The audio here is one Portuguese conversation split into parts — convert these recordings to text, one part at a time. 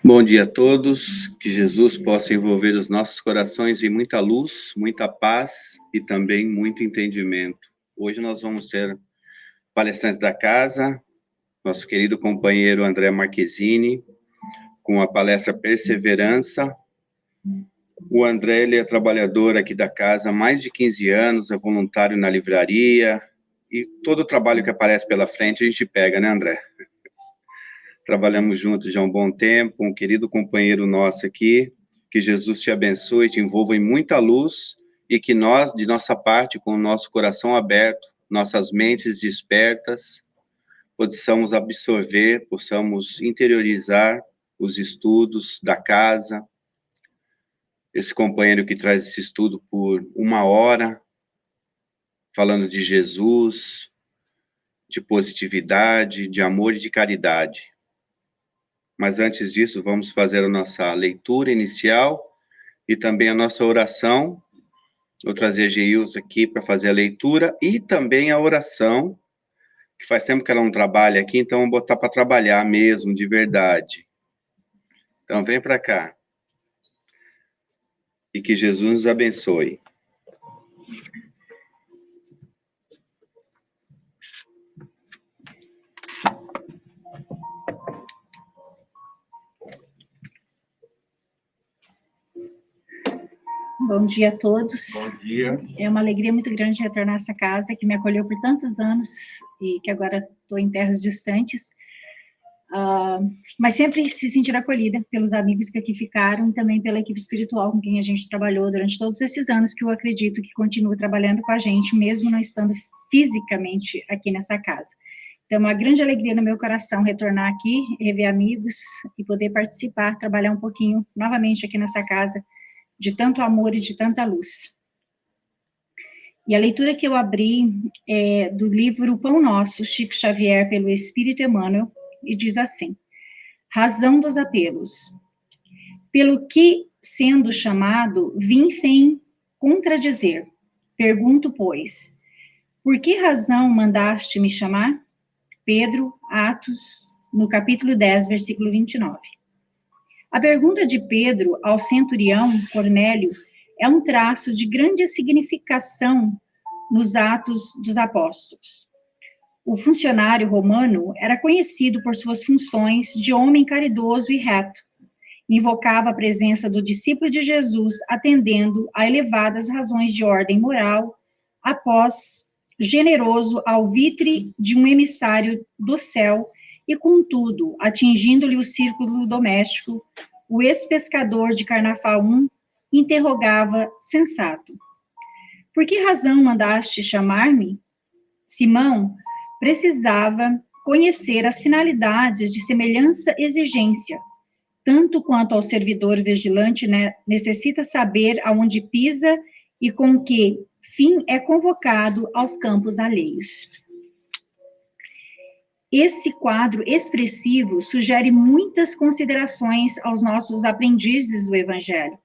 Bom dia a todos, que Jesus possa envolver os nossos corações em muita luz, muita paz e também muito entendimento. Hoje nós vamos ter palestrantes da casa, nosso querido companheiro André Marquezini, com a palestra Perseverança. O André, ele é trabalhador aqui da casa há mais de 15 anos, é voluntário na livraria, e todo o trabalho que aparece pela frente a gente pega, né, André? Trabalhamos juntos já há um bom tempo, um querido companheiro nosso aqui, que Jesus te abençoe, te envolva em muita luz, e que nós, de nossa parte, com o nosso coração aberto, nossas mentes despertas, possamos absorver, possamos interiorizar os estudos da casa, esse companheiro que traz esse estudo por 1 hora, falando de Jesus, de positividade, de amor e de caridade. Mas antes disso, vamos fazer a nossa leitura inicial e também a nossa oração. Vou trazer a Geilza aqui para fazer a leitura e também a oração, que faz tempo que ela não trabalha aqui, então vamos botar para trabalhar mesmo, de verdade. Então vem para cá. E que Jesus nos abençoe. Bom dia a todos. Bom dia. É uma alegria muito grande retornar a essa casa que me acolheu por tantos anos e que agora estou em terras distantes. Mas sempre se sentir acolhida pelos amigos que aqui ficaram e também pela equipe espiritual com quem a gente trabalhou durante todos esses anos, que eu acredito que continua trabalhando com a gente, mesmo não estando fisicamente aqui nessa casa. Então, é uma grande alegria no meu coração retornar aqui, rever amigos e poder participar, trabalhar um pouquinho novamente aqui nessa casa, de tanto amor e de tanta luz. E a leitura que eu abri é do livro Pão Nosso, Chico Xavier, pelo Espírito Emmanuel, e diz assim: razão dos apelos. Pelo que, sendo chamado, vim sem contradizer. Pergunto, pois, por que razão mandaste me chamar? Pedro, Atos, no capítulo 10, versículo 29. A pergunta de Pedro ao centurião Cornélio é um traço de grande significação nos Atos dos Apóstolos. O funcionário romano era conhecido por suas funções de homem caridoso e reto. Invocava a presença do discípulo de Jesus, atendendo a elevadas razões de ordem moral, após generoso alvitre de um emissário do céu, e, contudo, atingindo-lhe o círculo doméstico, o ex-pescador de Carnafaum interrogava sensato: por que razão mandaste chamar-me? Simão precisava conhecer as finalidades de semelhante exigência, tanto quanto ao servidor vigilante necessita saber aonde pisa e com que fim é convocado aos campos alheios. Esse quadro expressivo sugere muitas considerações aos nossos aprendizes do Evangelho.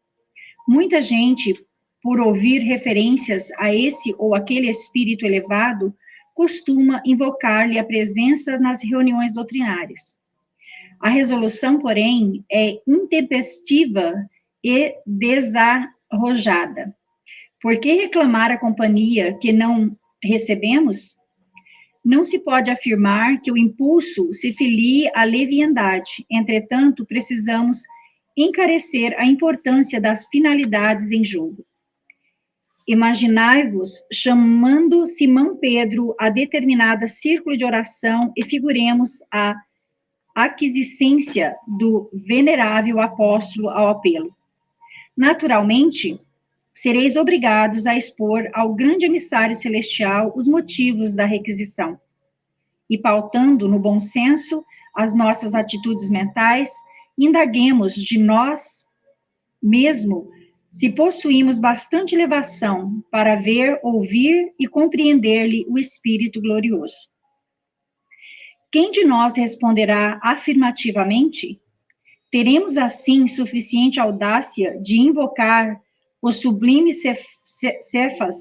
Muita gente, por ouvir referências a esse ou aquele espírito elevado, costuma invocar-lhe a presença nas reuniões doutrinárias. A resolução, porém, é intempestiva e desarrojada. Por que reclamar a companhia que não recebemos? Não se pode afirmar que o impulso se filie à leviandade. Entretanto, precisamos encarecer a importância das finalidades em jogo. Imaginai-vos chamando Simão Pedro a determinada círculo de oração e figuremos a aquisicência do venerável apóstolo ao apelo. Naturalmente, sereis obrigados a expor ao grande emissário celestial os motivos da requisição. E pautando no bom senso as nossas atitudes mentais, indaguemos de nós mesmo se possuímos bastante elevação para ver, ouvir e compreender-lhe o Espírito glorioso. Quem de nós responderá afirmativamente? Teremos, assim, suficiente audácia de invocar o sublime Cefas,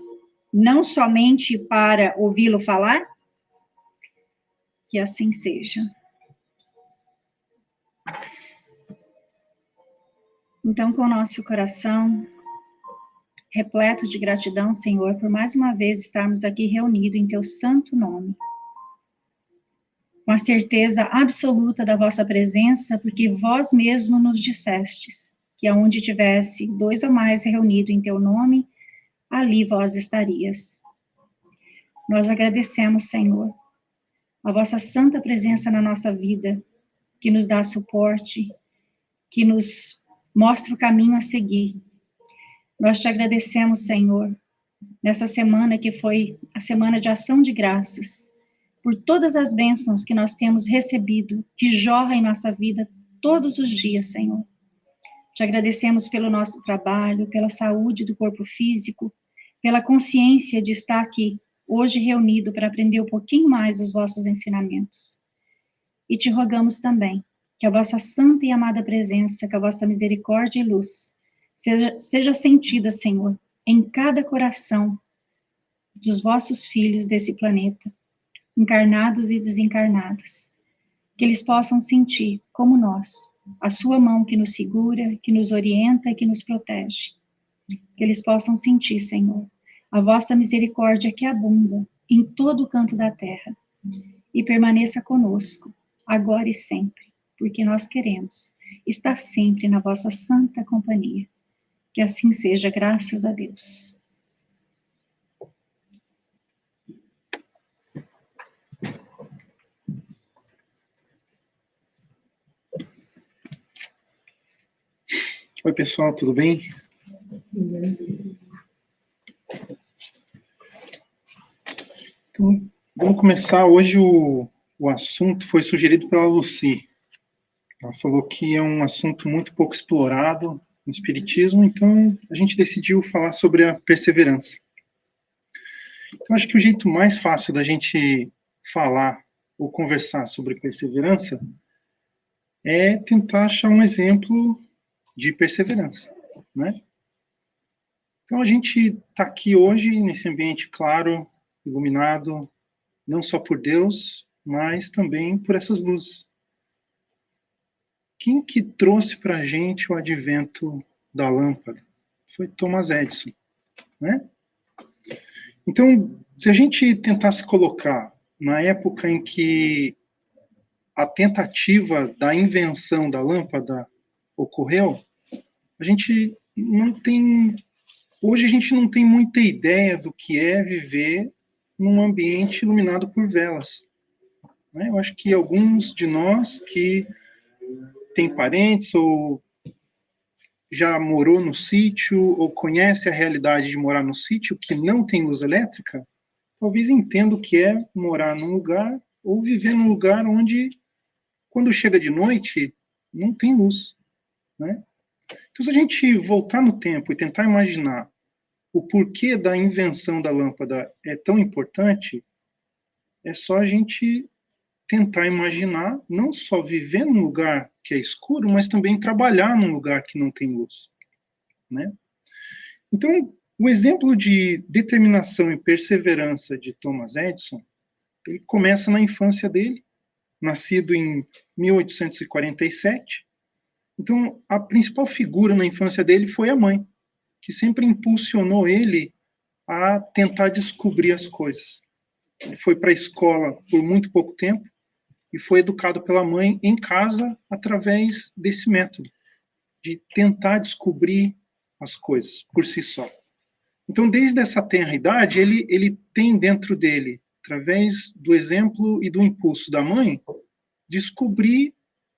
não somente para ouvi-lo falar? Que assim seja. Então, com o nosso coração repleto de gratidão, Senhor, por mais uma vez estarmos aqui reunidos em Teu santo nome, com a certeza absoluta da vossa presença, porque vós mesmo nos dissestes que aonde tivesse 2 ou mais reunidos em Teu nome, ali vós estarias. Nós agradecemos, Senhor, a vossa santa presença na nossa vida, que nos dá suporte, que nos mostra o caminho a seguir. Nós te agradecemos, Senhor, nessa semana que foi a semana de ação de graças, por todas as bênçãos que nós temos recebido, que jorra em nossa vida todos os dias, Senhor. Te agradecemos pelo nosso trabalho, pela saúde do corpo físico, pela consciência de estar aqui, hoje reunido, para aprender um pouquinho mais dos vossos ensinamentos. E te rogamos também que a vossa santa e amada presença, que a vossa misericórdia e luz seja sentida, Senhor, em cada coração dos vossos filhos desse planeta, encarnados e desencarnados, que eles possam sentir, como nós, a sua mão que nos segura, que nos orienta e que nos protege. Que eles possam sentir, Senhor, a vossa misericórdia que abunda em todo o canto da terra e permaneça conosco, agora e sempre, porque nós queremos estar sempre na vossa santa companhia. Que assim seja, graças a Deus. Oi, pessoal, tudo bem? Então, vamos começar. Hoje o assunto foi sugerido pela Lucy. Ela falou que é um assunto muito pouco explorado no Espiritismo, então a gente decidiu falar sobre a perseverança. Então, acho que o jeito mais fácil da gente falar ou conversar sobre perseverança é tentar achar um exemplo de perseverança, né? Então, a gente está aqui hoje, nesse ambiente claro, iluminado, não só por Deus, mas também por essas luzes. Quem que trouxe para a gente o advento da lâmpada? Foi Thomas Edison, né? Então, se a gente tentasse colocar na época em que a tentativa da invenção da lâmpada ocorreu, a gente não tem... Hoje a gente não tem muita ideia do que é viver num ambiente iluminado por velas, né? Eu acho que alguns de nós que têm parentes ou já morou no sítio ou conhece a realidade de morar no sítio que não tem luz elétrica, talvez entenda o que é morar num lugar ou viver num lugar onde, quando chega de noite, não tem luz, né? Então, se a gente voltar no tempo e tentar imaginar o porquê da invenção da lâmpada é tão importante, é só a gente tentar imaginar não só viver num lugar que é escuro, mas também trabalhar num lugar que não tem luz, né? Então, o exemplo de determinação e perseverança de Thomas Edison, ele começa na infância dele, nascido em 1847. Então, a principal figura na infância dele foi a mãe, que sempre impulsionou ele a tentar descobrir as coisas. Ele foi para a escola por muito pouco tempo e foi educado pela mãe em casa através desse método, de tentar descobrir as coisas por si só. Então, desde essa tenra idade, ele tem dentro dele, através do exemplo e do impulso da mãe, descobrir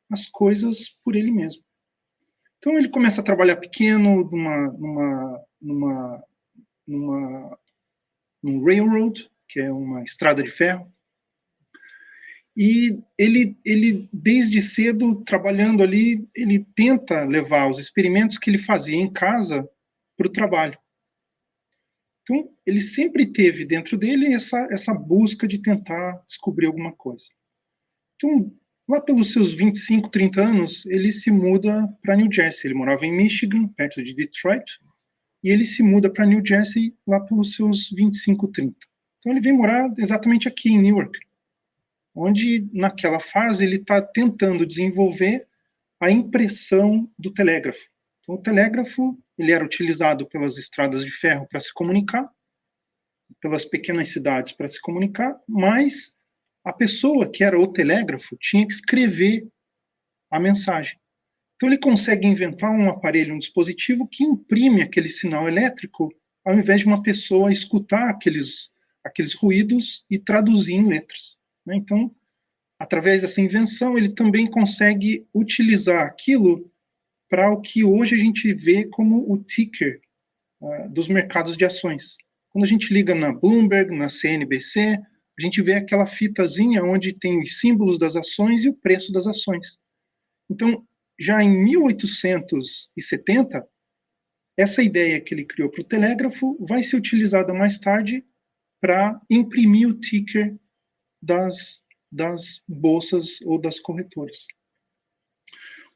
as coisas por ele mesmo. Então, ele começa a trabalhar pequeno num railroad, que é uma estrada de ferro, e ele, desde cedo, trabalhando ali, ele tenta levar os experimentos que ele fazia em casa para o trabalho. Então, ele sempre teve dentro dele essa busca de tentar descobrir alguma coisa. Então, lá pelos seus 25, 30 anos, ele se muda para New Jersey. Ele morava em Michigan, perto de Detroit, e ele se muda para New Jersey lá pelos seus 25, 30. Então, ele vem morar exatamente aqui em Newark, onde, naquela fase, ele está tentando desenvolver a impressão do telégrafo. Então, o telégrafo ele era utilizado pelas estradas de ferro para se comunicar, pelas pequenas cidades para se comunicar, mas a pessoa que era o telégrafo tinha que escrever a mensagem. Então, ele consegue inventar um aparelho, um dispositivo que imprime aquele sinal elétrico, ao invés de uma pessoa escutar aqueles ruídos e traduzir em letras. Então, através dessa invenção, ele também consegue utilizar aquilo para o que hoje a gente vê como o ticker dos mercados de ações. Quando a gente liga na Bloomberg, na CNBC, a gente vê aquela fitazinha onde tem os símbolos das ações e o preço das ações. Então, já em 1870, essa ideia que ele criou para o telégrafo vai ser utilizada mais tarde para imprimir o ticker das bolsas ou das corretoras.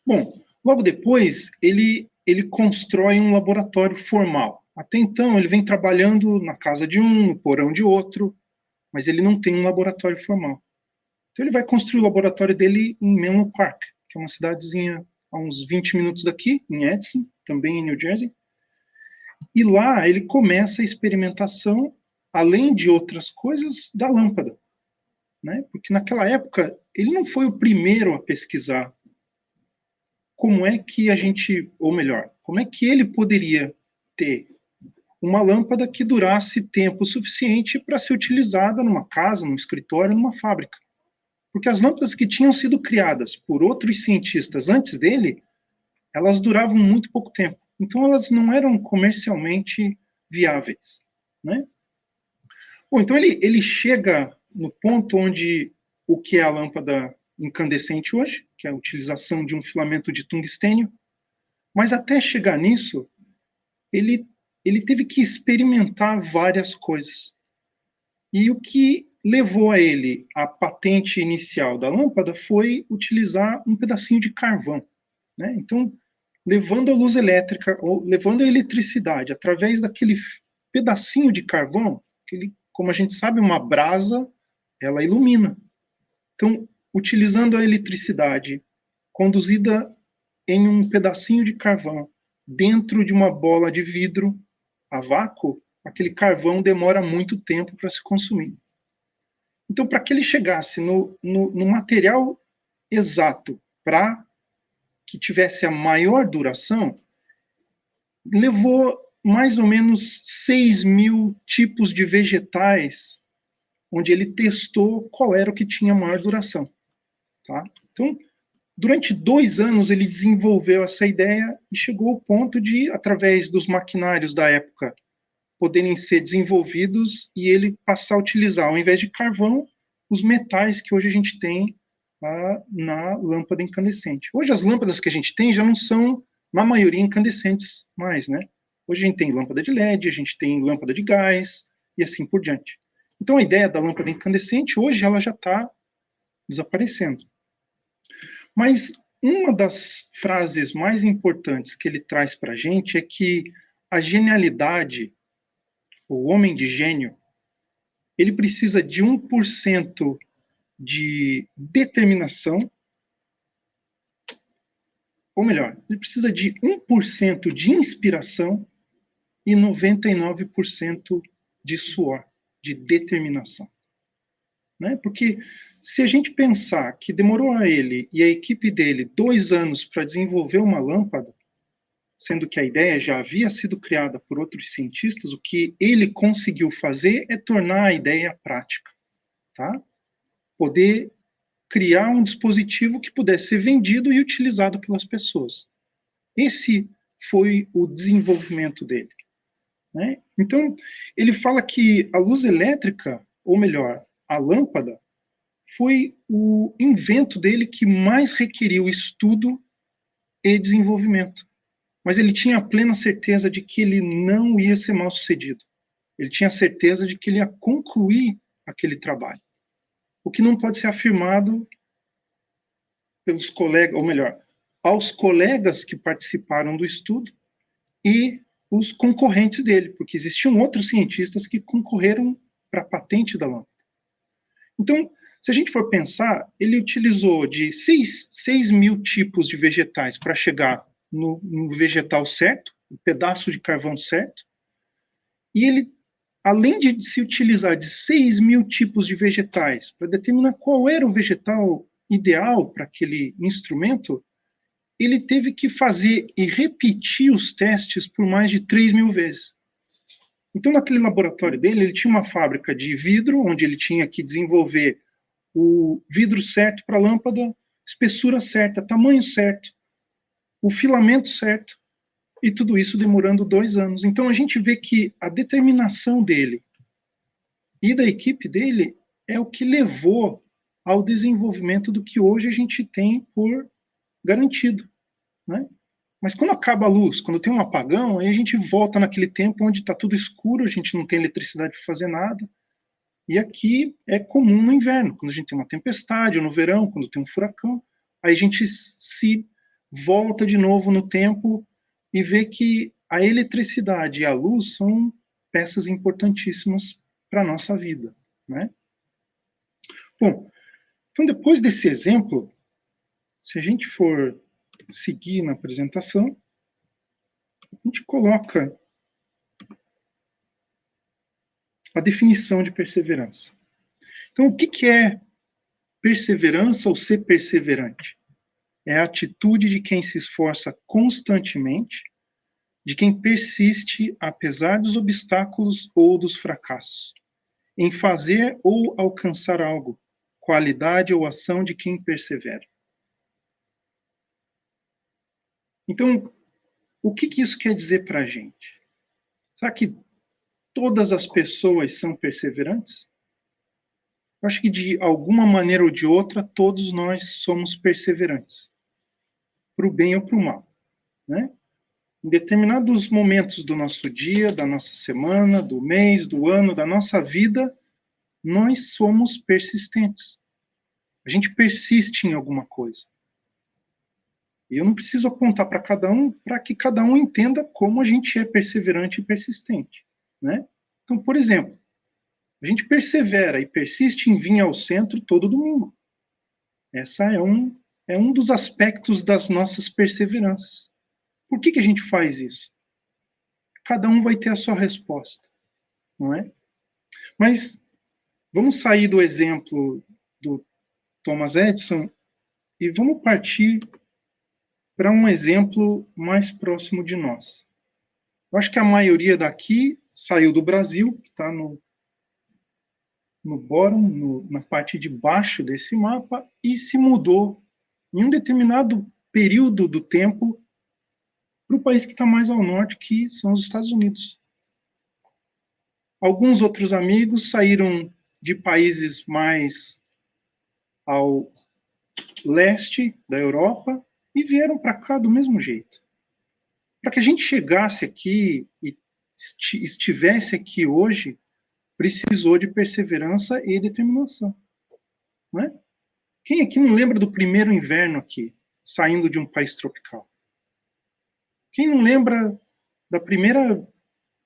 Bom, logo depois, ele constrói um laboratório formal. Até então, ele vem trabalhando na casa de um, no porão de outro, mas ele não tem um laboratório formal. Então, ele vai construir o laboratório dele em Menlo Park, que é uma cidadezinha a uns 20 minutos daqui, em Edison, também em New Jersey. E lá ele começa a experimentação, além de outras coisas, da lâmpada. Porque naquela época, ele não foi o primeiro a pesquisar como é que a gente, ou melhor, como é que ele poderia ter uma lâmpada que durasse tempo suficiente para ser utilizada numa casa, num escritório, numa fábrica. Porque as lâmpadas que tinham sido criadas por outros cientistas antes dele, elas duravam muito pouco tempo. Então, elas não eram comercialmente viáveis. Bom, então ele chega no ponto onde o que é a lâmpada incandescente hoje, que é a utilização de um filamento de tungstênio, mas até chegar nisso, ele teve que experimentar várias coisas. E o que levou a ele a patente inicial da lâmpada foi utilizar um pedacinho de carvão. Então, levando a luz elétrica, ou levando a eletricidade através daquele pedacinho de carvão, como a gente sabe, uma brasa, ela ilumina. Então, utilizando a eletricidade conduzida em um pedacinho de carvão dentro de uma bola de vidro a vácuo, aquele carvão demora muito tempo para se consumir. Então, para que ele chegasse no material exato para que tivesse a maior duração, levou mais ou menos 6.000 tipos de vegetais, onde ele testou qual era o que tinha maior duração. Então, durante 2 anos, ele desenvolveu essa ideia e chegou ao ponto de, através dos maquinários da época, poderem ser desenvolvidos e ele passar a utilizar, ao invés de carvão, os metais que hoje a gente tem na lâmpada incandescente. Hoje, as lâmpadas que a gente tem já não são, na maioria, incandescentes mais, Hoje a gente tem lâmpada de LED, a gente tem lâmpada de gás e assim por diante. Então, a ideia da lâmpada incandescente, hoje, ela já está desaparecendo. Mas uma das frases mais importantes que ele traz para a gente é que a genialidade, o homem de gênio, ele precisa de 1% de determinação, ou melhor, ele precisa de 1% de inspiração e 99% de suor, de determinação. Né? Porque se a gente pensar que demorou a ele e a equipe dele 2 anos para desenvolver uma lâmpada, sendo que a ideia já havia sido criada por outros cientistas, o que ele conseguiu fazer é tornar a ideia prática, tá? Poder criar um dispositivo que pudesse ser vendido e utilizado pelas pessoas. Esse foi o desenvolvimento dele. Né? Então, ele fala que a luz elétrica, ou melhor, a lâmpada, foi o invento dele que mais requeriu estudo e desenvolvimento. Mas ele tinha a plena certeza de que ele não ia ser mal sucedido. Ele tinha certeza de que ele ia concluir aquele trabalho. O que não pode ser afirmado pelos colegas, ou melhor, aos colegas que participaram do estudo e os concorrentes dele, porque existiam outros cientistas que concorreram para a patente da lâmpada. Então, se a gente for pensar, ele utilizou de 6 mil tipos de vegetais para chegar no vegetal certo, um pedaço de carvão certo, e ele, além de se utilizar de 6 mil tipos de vegetais para determinar qual era o vegetal ideal para aquele instrumento, ele teve que fazer e repetir os testes por mais de 3 mil vezes. Então, naquele laboratório dele, ele tinha uma fábrica de vidro, onde ele tinha que desenvolver o vidro certo para a lâmpada, espessura certa, tamanho certo, o filamento certo, e tudo isso demorando 2 anos. Então, a gente vê que a determinação dele e da equipe dele é o que levou ao desenvolvimento do que hoje a gente tem por garantido. Né? Mas quando acaba a luz, quando tem um apagão, aí a gente volta naquele tempo onde está tudo escuro, a gente não tem eletricidade para fazer nada. E aqui é comum no inverno, quando a gente tem uma tempestade, ou no verão, quando tem um furacão, aí a gente se volta de novo no tempo e vê que a eletricidade e a luz são peças importantíssimas para a nossa vida. Né? Bom, então depois desse exemplo, se a gente for seguir na apresentação, a gente coloca a definição de perseverança. Então, o que é perseverança ou ser perseverante? É a atitude de quem se esforça constantemente, de quem persiste apesar dos obstáculos ou dos fracassos, em fazer ou alcançar algo, qualidade ou ação de quem persevera. Então, o que isso quer dizer para a gente? Será que todas as pessoas são perseverantes? Eu acho que de alguma maneira ou de outra, todos nós somos perseverantes, para o bem ou para o mal. Né? Em determinados momentos do nosso dia, da nossa semana, do mês, do ano, da nossa vida, nós somos persistentes. A gente persiste em alguma coisa. E eu não preciso apontar para cada um, para que cada um entenda como a gente é perseverante e persistente. Né? Então, por exemplo, a gente persevera e persiste em vir ao centro todo domingo. Essa é um dos aspectos das nossas perseveranças. Por que a gente faz isso? Cada um vai ter a sua resposta, não é? Mas vamos sair do exemplo do Thomas Edison e vamos partir para um exemplo mais próximo de nós. Eu acho que a maioria daqui saiu do Brasil, que está no bottom, na parte de baixo desse mapa, e se mudou em um determinado período do tempo para o país que está mais ao norte, que são os Estados Unidos. Alguns outros amigos saíram de países mais ao leste da Europa e vieram para cá do mesmo jeito. Para que a gente chegasse aqui e estivesse aqui hoje, precisou de perseverança e determinação. Não é? Quem aqui não lembra do primeiro inverno aqui, saindo de um país tropical? Quem não lembra da primeira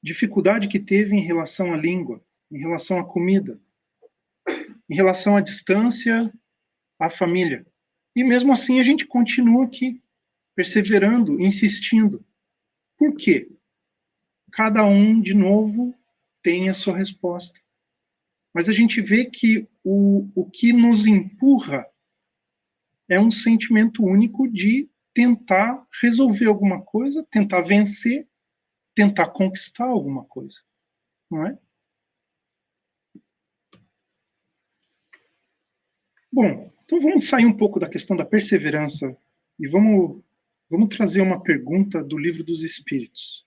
dificuldade que teve em relação à língua, em relação à comida? em relação à distância, à família. E mesmo assim a gente continua aqui, perseverando, insistindo. Por quê? Cada um, de novo, tem a sua resposta. Mas a gente vê que o que nos empurra é um sentimento único de tentar resolver alguma coisa, tentar vencer, tentar conquistar alguma coisa, não é? Bom, então vamos sair um pouco da questão da perseverança e vamos trazer uma pergunta do Livro dos Espíritos.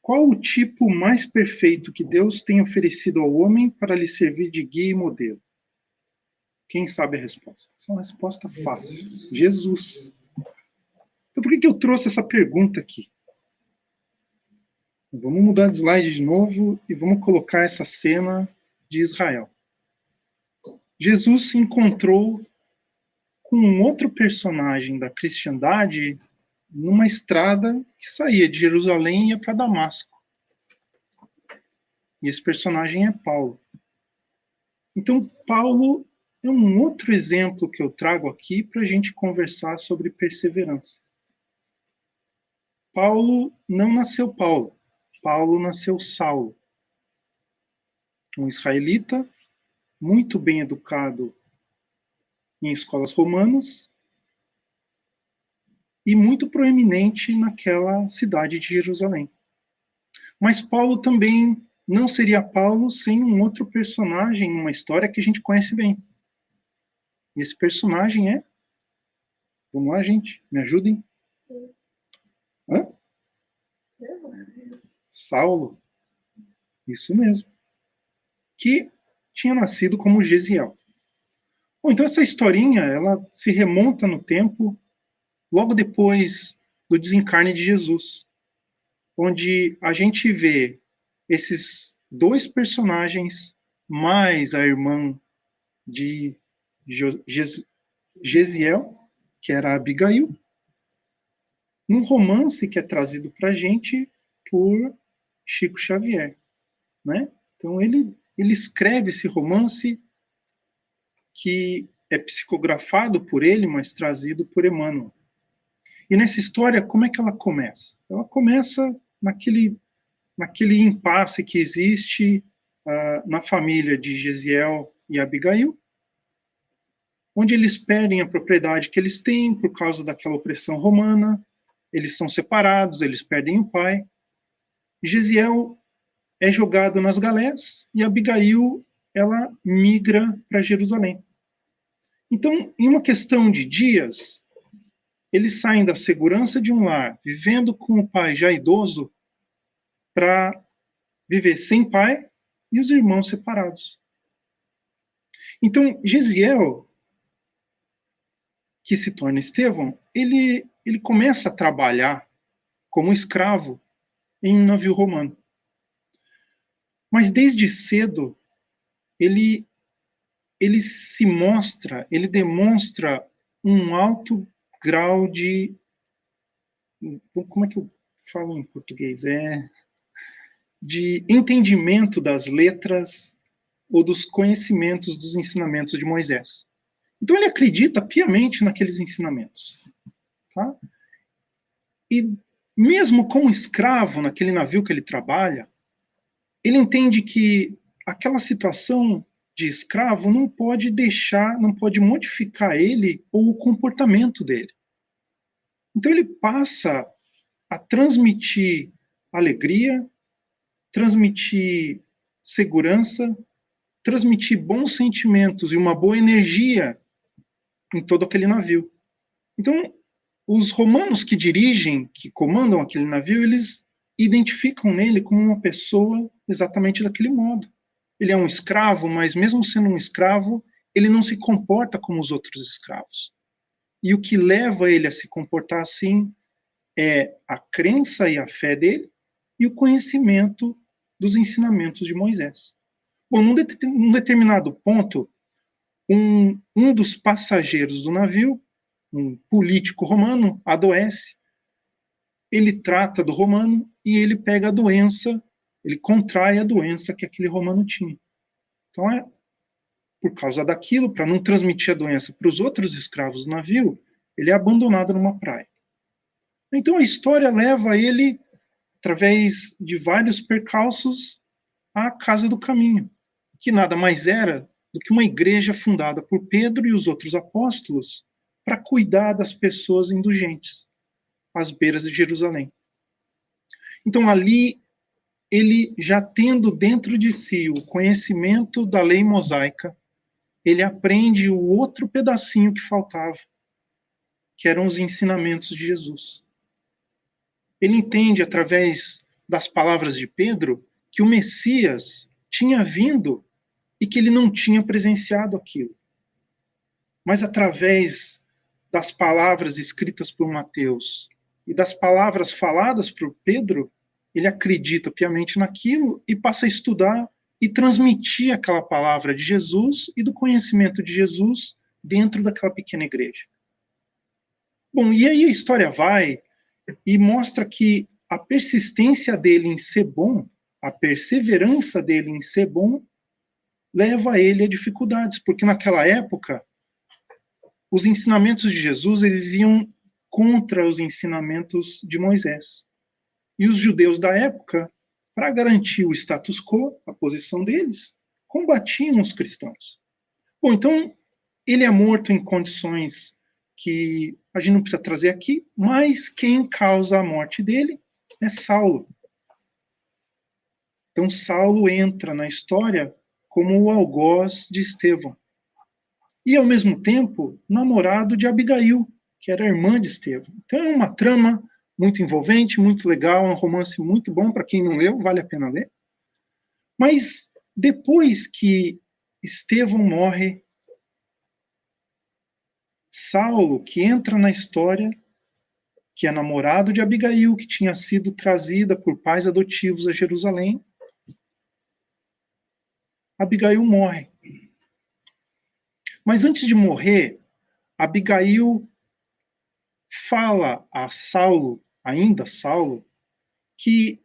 Qual o tipo mais perfeito que Deus tem oferecido ao homem para lhe servir de guia e modelo? Quem sabe a resposta? Essa é uma resposta fácil. Jesus. Então por que eu trouxe essa pergunta aqui? Vamos mudar de slide de novo e vamos colocar essa cena de Israel. Jesus se encontrou com um outro personagem da cristandade numa estrada que saía de Jerusalém e ia para Damasco. E esse personagem é Paulo. Então, Paulo é um outro exemplo que eu trago aqui para a gente conversar sobre perseverança. Paulo não nasceu Paulo. Paulo nasceu Saulo. Um israelita, muito bem educado em escolas romanas e muito proeminente naquela cidade de Jerusalém. Mas Paulo também não seria Paulo sem um outro personagem, uma história que a gente conhece bem. E esse personagem é... Vamos lá, gente, me ajudem. Hã? Saulo. Isso mesmo. Que tinha nascido como Gesiel. Bom, então essa historinha, ela se remonta no tempo, logo depois do desencarne de Jesus, onde a gente vê esses dois personagens, mais a irmã de Gesiel, que era Abigail, num romance que é trazido para a gente por Chico Xavier, né? Então ele escreve esse romance que é psicografado por ele, mas trazido por Emmanuel. E nessa história, como é que ela começa? Ela começa naquele impasse que existe na família de Gesiel e Abigail, onde eles perdem a propriedade que eles têm por causa daquela opressão romana, eles são separados, eles perdem o pai. Gesiel é jogado nas galés e Abigail, ela migra para Jerusalém. Então, em uma questão de dias, eles saem da segurança de um lar, vivendo com o pai já idoso, para viver sem pai e os irmãos separados. Então, Gesiel, que se torna Estevão, ele começa a trabalhar como escravo em um navio romano. Mas desde cedo, ele se mostra, ele demonstra um alto grau de... Como é que eu falo em português? De entendimento das letras ou dos conhecimentos dos ensinamentos de Moisés. Então ele acredita piamente naqueles ensinamentos. Tá? E mesmo como escravo naquele navio que ele trabalha, ele entende que aquela situação de escravo não pode modificar ele ou o comportamento dele. Então ele passa a transmitir alegria, transmitir segurança, transmitir bons sentimentos e uma boa energia em todo aquele navio. Então, os romanos que dirigem, que comandam aquele navio, eles identificam nele como uma pessoa exatamente daquele modo. Ele é um escravo, mas mesmo sendo um escravo, ele não se comporta como os outros escravos. E o que leva ele a se comportar assim é a crença e a fé dele e o conhecimento dos ensinamentos de Moisés. Bom, num determinado ponto, um dos passageiros do navio, um político romano, adoece. Ele trata do romano e ele pega a doença, ele contrai a doença que aquele romano tinha. Então, por causa daquilo, para não transmitir a doença para os outros escravos do navio, ele é abandonado numa praia. Então a história leva ele, através de vários percalços, à Casa do Caminho, que nada mais era do que uma igreja fundada por Pedro e os outros apóstolos para cuidar das pessoas indulgentes, às beiras de Jerusalém. Então ali, ele já tendo dentro de si o conhecimento da lei mosaica, ele aprende o outro pedacinho que faltava, que eram os ensinamentos de Jesus. Ele entende, através das palavras de Pedro, que o Messias tinha vindo e que ele não tinha presenciado aquilo. Mas através das palavras escritas por Mateus e das palavras faladas por Pedro, ele acredita piamente naquilo e passa a estudar e transmitir aquela palavra de Jesus e do conhecimento de Jesus dentro daquela pequena igreja. Bom, e aí a história vai e mostra que a persistência dele em ser bom, a perseverança dele em ser bom, leva ele a dificuldades, porque naquela época os ensinamentos de Jesus eles iam contra os ensinamentos de Moisés. E os judeus da época, para garantir o status quo, a posição deles, combatiam os cristãos. Bom, então ele é morto em condições que a gente não precisa trazer aqui, mas quem causa a morte dele é Saulo. Então Saulo entra na história como o algoz de Estevão. E, ao mesmo tempo, namorado de Abigail, que era irmã de Estevão. Então é uma trama muito envolvente, muito legal, um romance muito bom, para quem não leu, vale a pena ler. Mas depois que Estevão morre, Saulo, que entra na história, que é namorado de Abigail, que tinha sido trazida por pais adotivos a Jerusalém, Abigail morre. Mas antes de morrer, Abigail fala a Saulo, ainda Saulo, que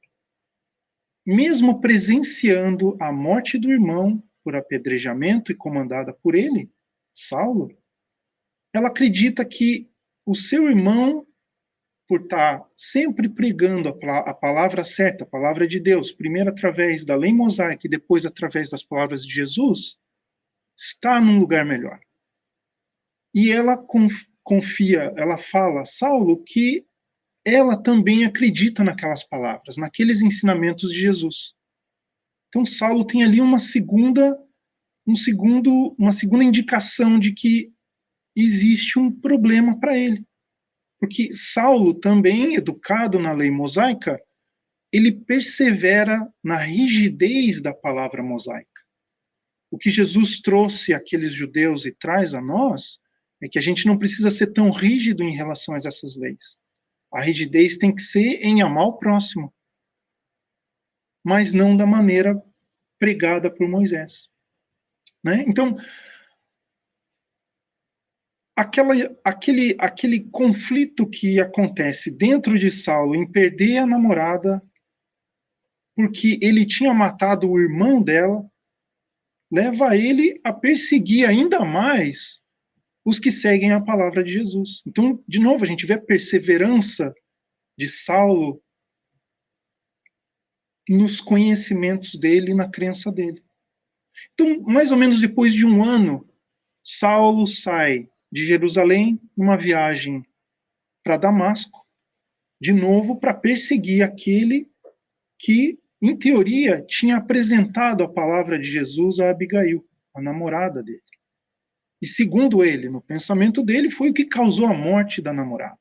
mesmo presenciando a morte do irmão por apedrejamento e comandada por ele, Saulo, ela acredita que o seu irmão, por estar sempre pregando a palavra certa, a palavra de Deus, primeiro através da lei mosaica e depois através das palavras de Jesus, está num lugar melhor. E ela confia, ela fala a Saulo que ela também acredita naquelas palavras, naqueles ensinamentos de Jesus. Então Saulo tem ali uma segunda indicação de que existe um problema para ele. Porque Saulo, também educado na lei mosaica, ele persevera na rigidez da palavra mosaica. O que Jesus trouxe àqueles judeus e traz a nós é que a gente não precisa ser tão rígido em relação a essas leis. A rigidez tem que ser em amar o próximo, mas não da maneira pregada por Moisés. Né? Então, aquele conflito que acontece dentro de Saulo em perder a namorada porque ele tinha matado o irmão dela, leva ele a perseguir ainda mais os que seguem a palavra de Jesus. Então, de novo, a gente vê a perseverança de Saulo nos conhecimentos dele e na crença dele. Então, mais ou menos depois de um ano, Saulo sai de Jerusalém numa viagem para Damasco, de novo para perseguir aquele que, em teoria, tinha apresentado a palavra de Jesus a Abigail, a namorada dele. E segundo ele, no pensamento dele, foi o que causou a morte da namorada.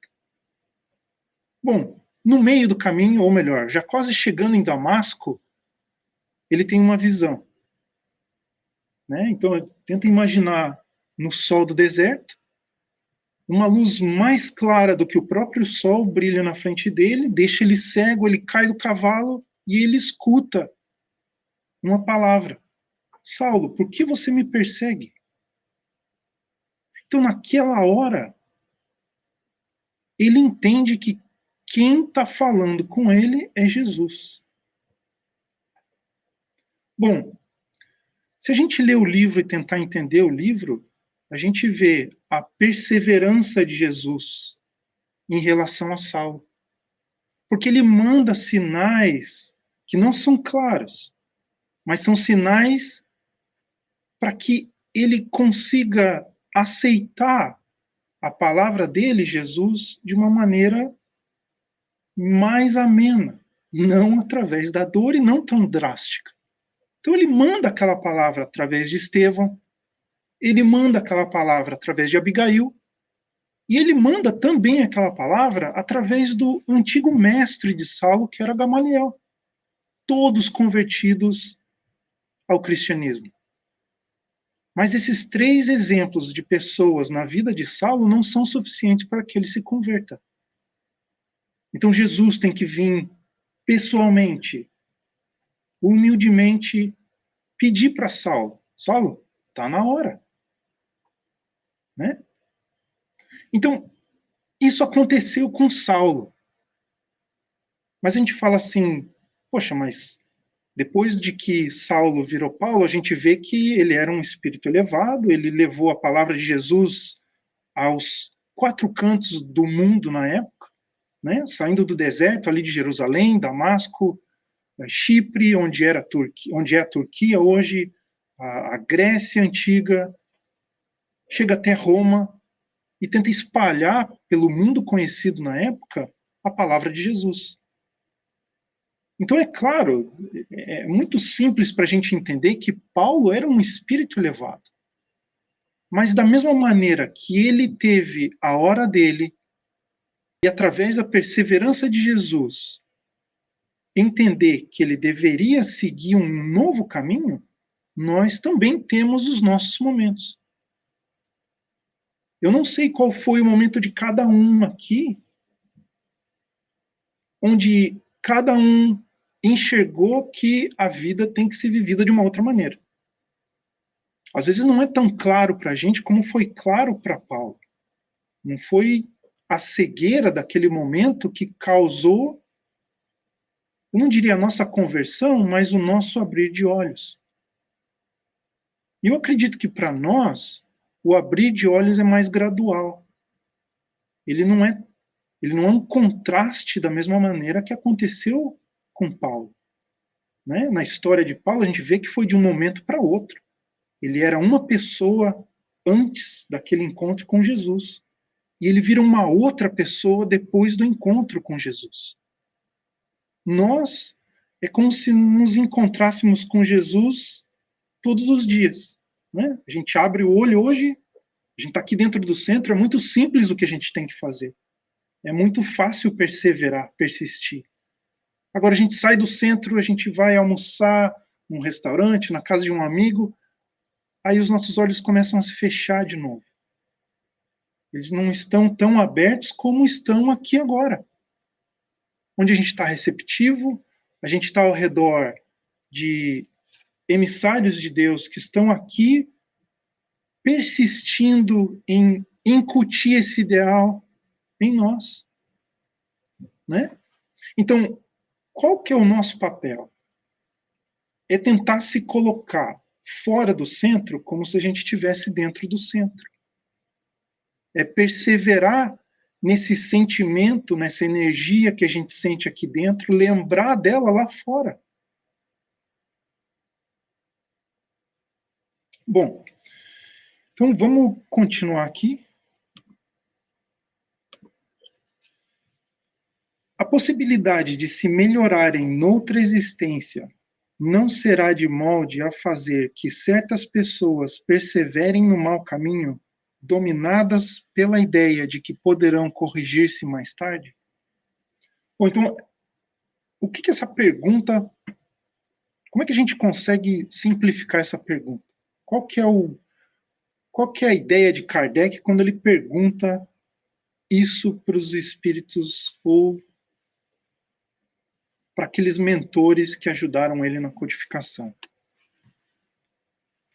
Bom, no meio do caminho, ou melhor, já quase chegando em Damasco, ele tem uma visão. Né? Então, tenta imaginar no sol do deserto, uma luz mais clara do que o próprio sol brilha na frente dele, deixa ele cego, ele cai do cavalo e ele escuta uma palavra. Saulo, por que você me persegue? Então, naquela hora, ele entende que quem está falando com ele é Jesus. Bom, Se a gente ler o livro e tentar entender o livro, a gente vê a perseverança de Jesus em relação a Saulo. Porque ele manda sinais que não são claros, mas são sinais para que ele consiga aceitar a palavra dele, Jesus, de uma maneira mais amena, não através da dor e não tão drástica. Então ele manda aquela palavra através de Estevão, ele manda aquela palavra através de Abigail, e ele manda também aquela palavra através do antigo mestre de Saulo, que era Gamaliel. Todos convertidos ao cristianismo. Mas esses 3 exemplos de pessoas na vida de Saulo não são suficientes para que ele se converta. Então Jesus tem que vir pessoalmente, humildemente, pedir para Saulo: Saulo, está na hora. Né? Então, isso aconteceu com Saulo. Mas a gente fala assim, poxa, mas depois de que Saulo virou Paulo, a gente vê que ele era um espírito elevado, ele levou a palavra de Jesus aos 4 cantos do mundo na época, né? Saindo do deserto ali de Jerusalém, Damasco, Chipre, onde é a Turquia hoje, a Grécia antiga, chega até Roma e tenta espalhar pelo mundo conhecido na época a palavra de Jesus. Então, é claro, é muito simples para a gente entender que Paulo era um espírito elevado. Mas da mesma maneira que ele teve a hora dele, e através da perseverança de Jesus, entender que ele deveria seguir um novo caminho, nós também temos os nossos momentos. Eu não sei qual foi o momento de cada um aqui, onde cada um enxergou que a vida tem que ser vivida de uma outra maneira. Às vezes não é tão claro para a gente como foi claro para Paulo. Não foi a cegueira daquele momento que causou, eu não diria a nossa conversão, mas o nosso abrir de olhos. E eu acredito que para nós, o abrir de olhos é mais gradual. Ele não é um contraste da mesma maneira que aconteceu com Paulo. Né? Na história de Paulo, a gente vê que foi de um momento para outro. Ele era uma pessoa antes daquele encontro com Jesus. E ele vira uma outra pessoa depois do encontro com Jesus. Nós, é como se nos encontrássemos com Jesus todos os dias. Né? A gente abre o olho hoje, a gente está aqui dentro do centro, é muito simples o que a gente tem que fazer. É muito fácil perseverar, persistir. Agora a gente sai do centro, a gente vai almoçar num restaurante, na casa de um amigo, aí os nossos olhos começam a se fechar de novo. Eles não estão tão abertos como estão aqui agora. Onde a gente está receptivo, a gente está ao redor de emissários de Deus que estão aqui persistindo em incutir esse ideal em nós. Né? Então, qual que é o nosso papel? É tentar se colocar fora do centro como se a gente estivesse dentro do centro. É perseverar nesse sentimento, nessa energia que a gente sente aqui dentro, lembrar dela lá fora. Bom, então vamos continuar aqui. A possibilidade de se melhorarem noutra existência não será de molde a fazer que certas pessoas perseverem no mau caminho, dominadas pela ideia de que poderão corrigir-se mais tarde? Ou então, o que essa pergunta, como é que a gente consegue simplificar essa pergunta? Qual que é a ideia de Kardec quando ele pergunta isso para os espíritos ou para aqueles mentores que ajudaram ele na codificação?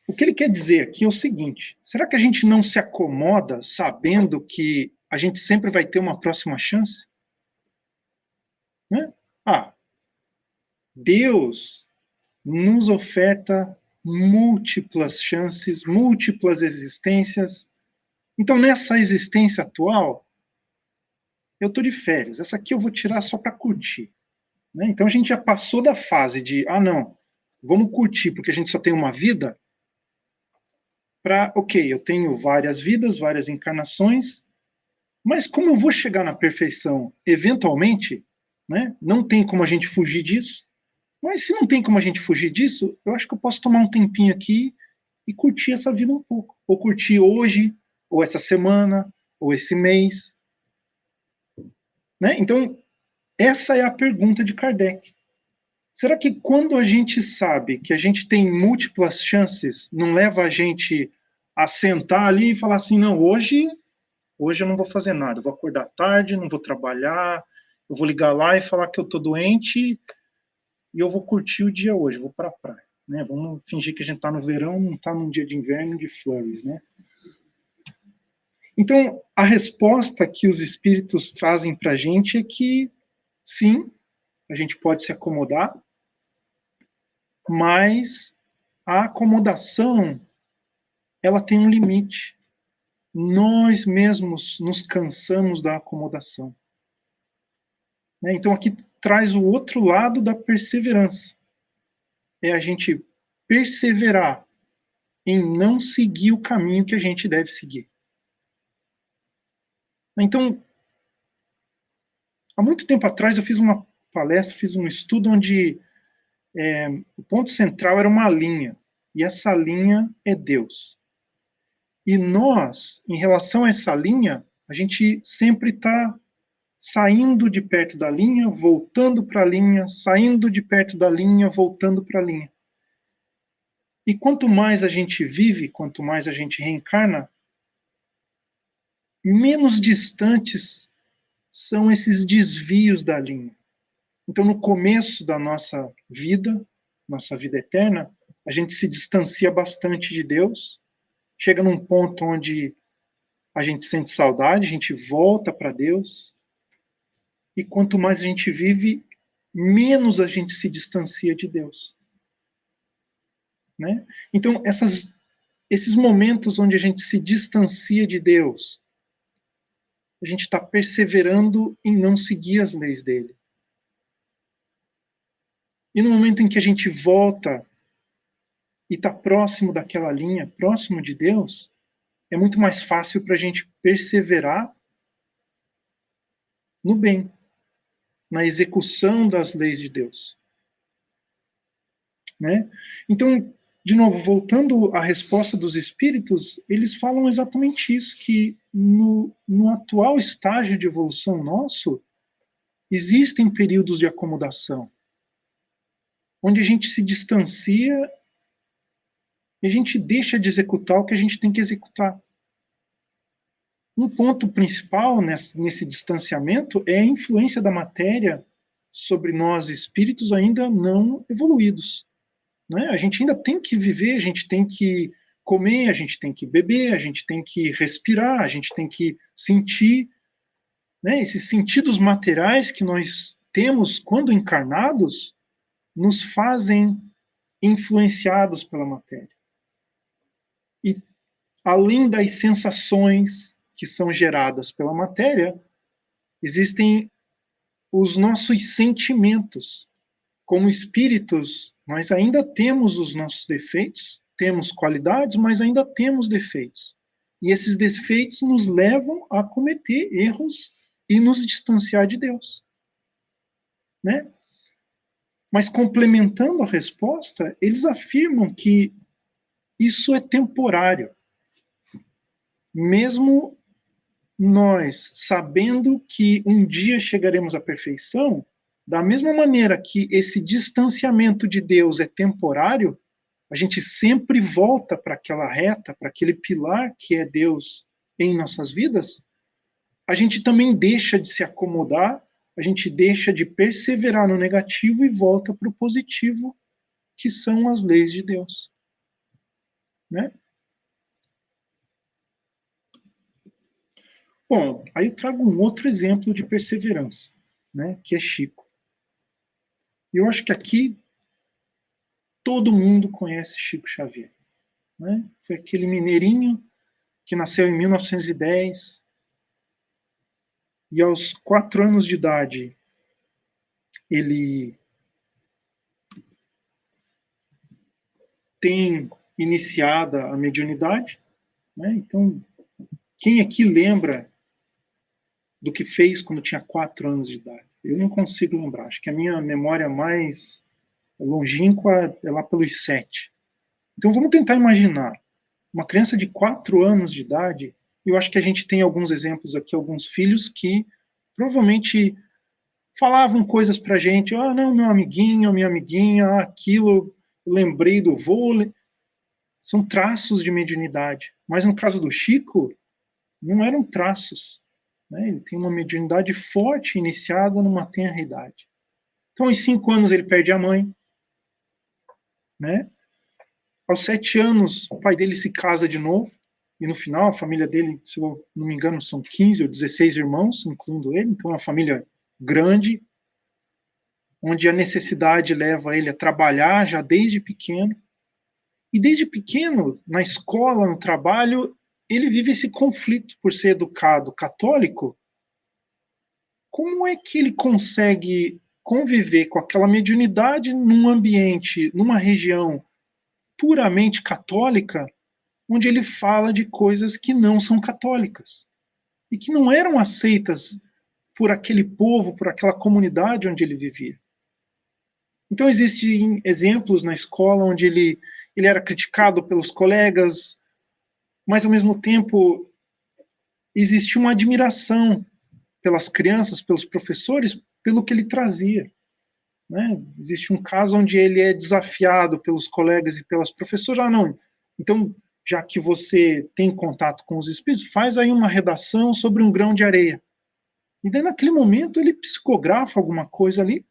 O que ele quer dizer aqui é o seguinte: será que a gente não se acomoda sabendo que a gente sempre vai ter uma próxima chance? Né? Deus nos oferta múltiplas chances, múltiplas existências. Então, nessa existência atual, eu estou de férias. Essa aqui eu vou tirar só para curtir. Né? Então, a gente já passou da fase de, não, vamos curtir porque a gente só tem uma vida, para, ok, eu tenho várias vidas, várias encarnações, mas como eu vou chegar na perfeição eventualmente, né? Não tem como a gente fugir disso, mas se não tem como a gente fugir disso, eu acho que eu posso tomar um tempinho aqui e curtir essa vida um pouco. Ou curtir hoje, ou essa semana, ou esse mês. Né? Então, essa é a pergunta de Kardec. Será que quando a gente sabe que a gente tem múltiplas chances, não leva a gente a sentar ali e falar assim, não, hoje eu não vou fazer nada, eu vou acordar tarde, não vou trabalhar, eu vou ligar lá e falar que eu tô doente e eu vou curtir o dia hoje, vou para a praia. Né? Vamos fingir que a gente está no verão, não está num dia de inverno de flores. Né? Então, a resposta que os espíritos trazem para a gente é que, sim, a gente pode se acomodar, mas a acomodação ela tem um limite. Nós mesmos nos cansamos da acomodação. Né? Então, aqui traz o outro lado da perseverança. É a gente perseverar em não seguir o caminho que a gente deve seguir. Então, há muito tempo atrás eu fiz uma palestra, fiz um estudo onde o ponto central era uma linha, e essa linha é Deus. E nós, em relação a essa linha, a gente sempre está saindo de perto da linha, voltando para a linha, saindo de perto da linha, voltando para a linha. E quanto mais a gente vive, quanto mais a gente reencarna, menos distantes são esses desvios da linha. Então, no começo da nossa vida eterna, a gente se distancia bastante de Deus, chega num ponto onde a gente sente saudade, a gente volta para Deus, e quanto mais a gente vive, menos a gente se distancia de Deus. Né? Então, esses momentos onde a gente se distancia de Deus, a gente está perseverando em não seguir as leis dele. E no momento em que a gente volta e está próximo daquela linha, próximo de Deus, é muito mais fácil para a gente perseverar no bem, na execução das leis de Deus. Né? Então, de novo, voltando à resposta dos espíritos, eles falam exatamente isso, que no atual estágio de evolução nosso, existem períodos de acomodação, onde a gente se distancia e a gente deixa de executar o que a gente tem que executar. Um ponto principal nesse distanciamento é a influência da matéria sobre nós espíritos ainda não evoluídos. Né? A gente ainda tem que viver, a gente tem que comer, a gente tem que beber, a gente tem que respirar, a gente tem que sentir. Né? Esses sentidos materiais que nós temos quando encarnados nos fazem influenciados pela matéria. E além das sensações que são geradas pela matéria, existem os nossos sentimentos. Como espíritos, nós ainda temos os nossos defeitos, temos qualidades, mas ainda temos defeitos. E esses defeitos nos levam a cometer erros e nos distanciar de Deus. Né? Mas complementando a resposta, eles afirmam que isso é temporário. Mesmo nós sabendo que um dia chegaremos à perfeição, da mesma maneira que esse distanciamento de Deus é temporário, a gente sempre volta para aquela reta, para aquele pilar que é Deus em nossas vidas, a gente também deixa de se acomodar, a gente deixa de perseverar no negativo e volta para o positivo, que são as leis de Deus. Né? Bom, aí eu trago um outro exemplo de perseverança, né, que é Chico. E eu acho que aqui todo mundo conhece Chico Xavier. Né? Foi aquele mineirinho que nasceu em 1910 e aos 4 anos de idade ele tem iniciada a mediunidade. Né? Então, quem aqui lembra do que fez quando tinha 4 anos de idade? Eu não consigo lembrar. Acho que a minha memória mais longínqua é lá pelos 7. Então, vamos tentar imaginar uma criança de 4 anos de idade. Eu acho que a gente tem alguns exemplos aqui, alguns filhos que provavelmente falavam coisas pra gente. Ah, não, meu amiguinho, minha amiguinha, aquilo, lembrei do vôlei. São traços de mediunidade. Mas no caso do Chico, não eram traços. Né? Ele tem uma mediunidade forte, iniciada numa tenra idade. Então, aos 5 anos, ele perde a mãe. Né? Aos 7 anos, o pai dele se casa de novo. E no final, a família dele, se eu não me engano, são 15 ou 16 irmãos, incluindo ele. Então, é uma família grande, onde a necessidade leva ele a trabalhar já desde pequeno. E desde pequeno, na escola, no trabalho, ele vive esse conflito por ser educado católico. Como é que ele consegue conviver com aquela mediunidade num ambiente, numa região puramente católica, onde ele fala de coisas que não são católicas e que não eram aceitas por aquele povo, por aquela comunidade onde ele vivia? Então, existem exemplos na escola onde ele era criticado pelos colegas, mas, ao mesmo tempo, existia uma admiração pelas crianças, pelos professores, pelo que ele trazia. Né? Existe um caso onde ele é desafiado pelos colegas e pelas professoras. Ah, não, então, já que você tem contato com os espíritos, faz aí uma redação sobre um grão de areia. E daí, naquele momento, ele psicografa alguma coisa ali,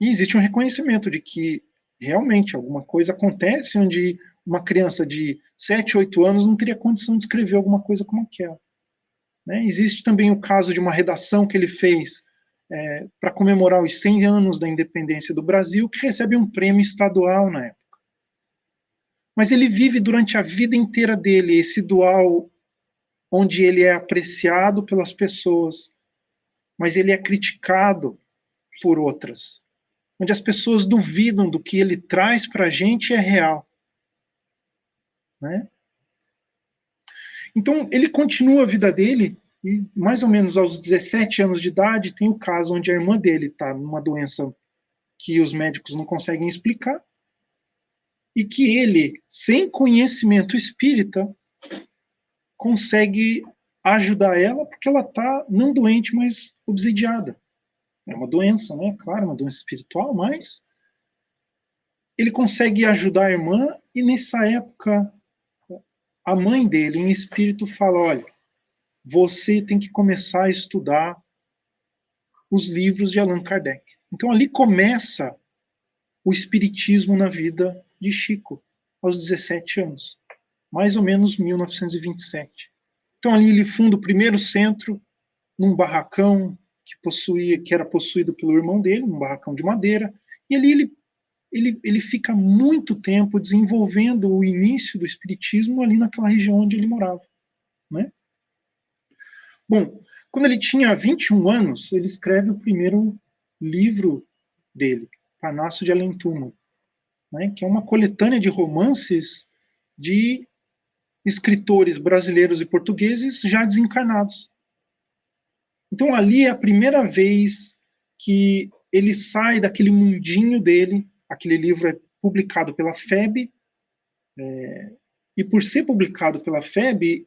e existe um reconhecimento de que realmente alguma coisa acontece onde uma criança de 7, 8 anos não teria condição de escrever alguma coisa como aquela. Né? Existe também o caso de uma redação que ele fez para comemorar os 100 anos da independência do Brasil, que recebe um prêmio estadual na época. Mas ele vive durante a vida inteira dele esse dual onde ele é apreciado pelas pessoas, mas ele é criticado por outras. Onde as pessoas duvidam do que ele traz para a gente é real. Né? Então, ele continua a vida dele, e mais ou menos aos 17 anos de idade, tem o caso onde a irmã dele está numa doença que os médicos não conseguem explicar, e que ele, sem conhecimento espírita, consegue ajudar ela, porque ela está não doente, mas obsidiada. É uma doença, né? Claro, uma doença espiritual, mas ele consegue ajudar a irmã, e nessa época, a mãe dele, em espírito, fala: olha, você tem que começar a estudar os livros de Allan Kardec. Então ali começa o espiritismo na vida de Chico, aos 17 anos, mais ou menos 1927. Então ali ele funda o primeiro centro, num barracão que era possuído pelo irmão dele, um barracão de madeira, e ali ele fica muito tempo desenvolvendo o início do espiritismo ali naquela região onde ele morava. Né? Bom, quando ele tinha 21 anos, ele escreve o primeiro livro dele, Parnaso de Além-Túmulo, né, que é uma coletânea de romances de escritores brasileiros e portugueses já desencarnados. Então ali é a primeira vez que ele sai daquele mundinho dele. Aquele livro é publicado pela FEB, e por ser publicado pela FEB,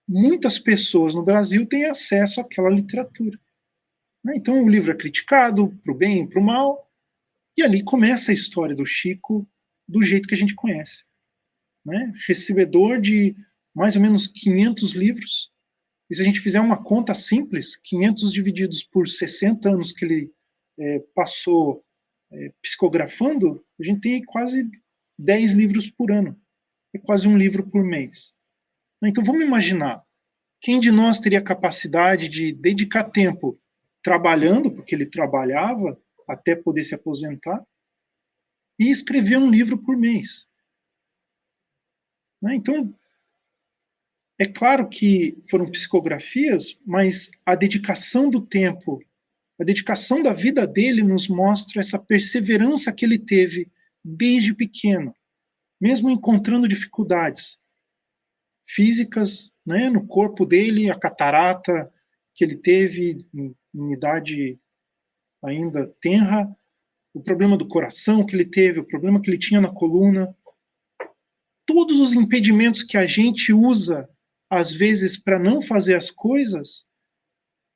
muitas pessoas no Brasil têm acesso àquela literatura. Então o livro é criticado para o bem e para o mal, e ali começa a história do Chico do jeito que a gente conhece. Né? Recebedor de mais ou menos 500 livros, e se a gente fizer uma conta simples, 500 divididos por 60 anos que ele passou psicografando, a gente tem quase 10 livros por ano. É quase um livro por mês. Então vamos imaginar, quem de nós teria capacidade de dedicar tempo trabalhando, porque ele trabalhava até poder se aposentar, e escrever um livro por mês. Né? Então, é claro que foram psicografias, mas a dedicação do tempo, a dedicação da vida dele nos mostra essa perseverança que ele teve desde pequeno, mesmo encontrando dificuldades físicas, né, no corpo dele, a catarata que ele teve em idade ainda tenra, o problema do coração que ele teve, o problema que ele tinha na coluna, todos os impedimentos que a gente usa às vezes para não fazer as coisas,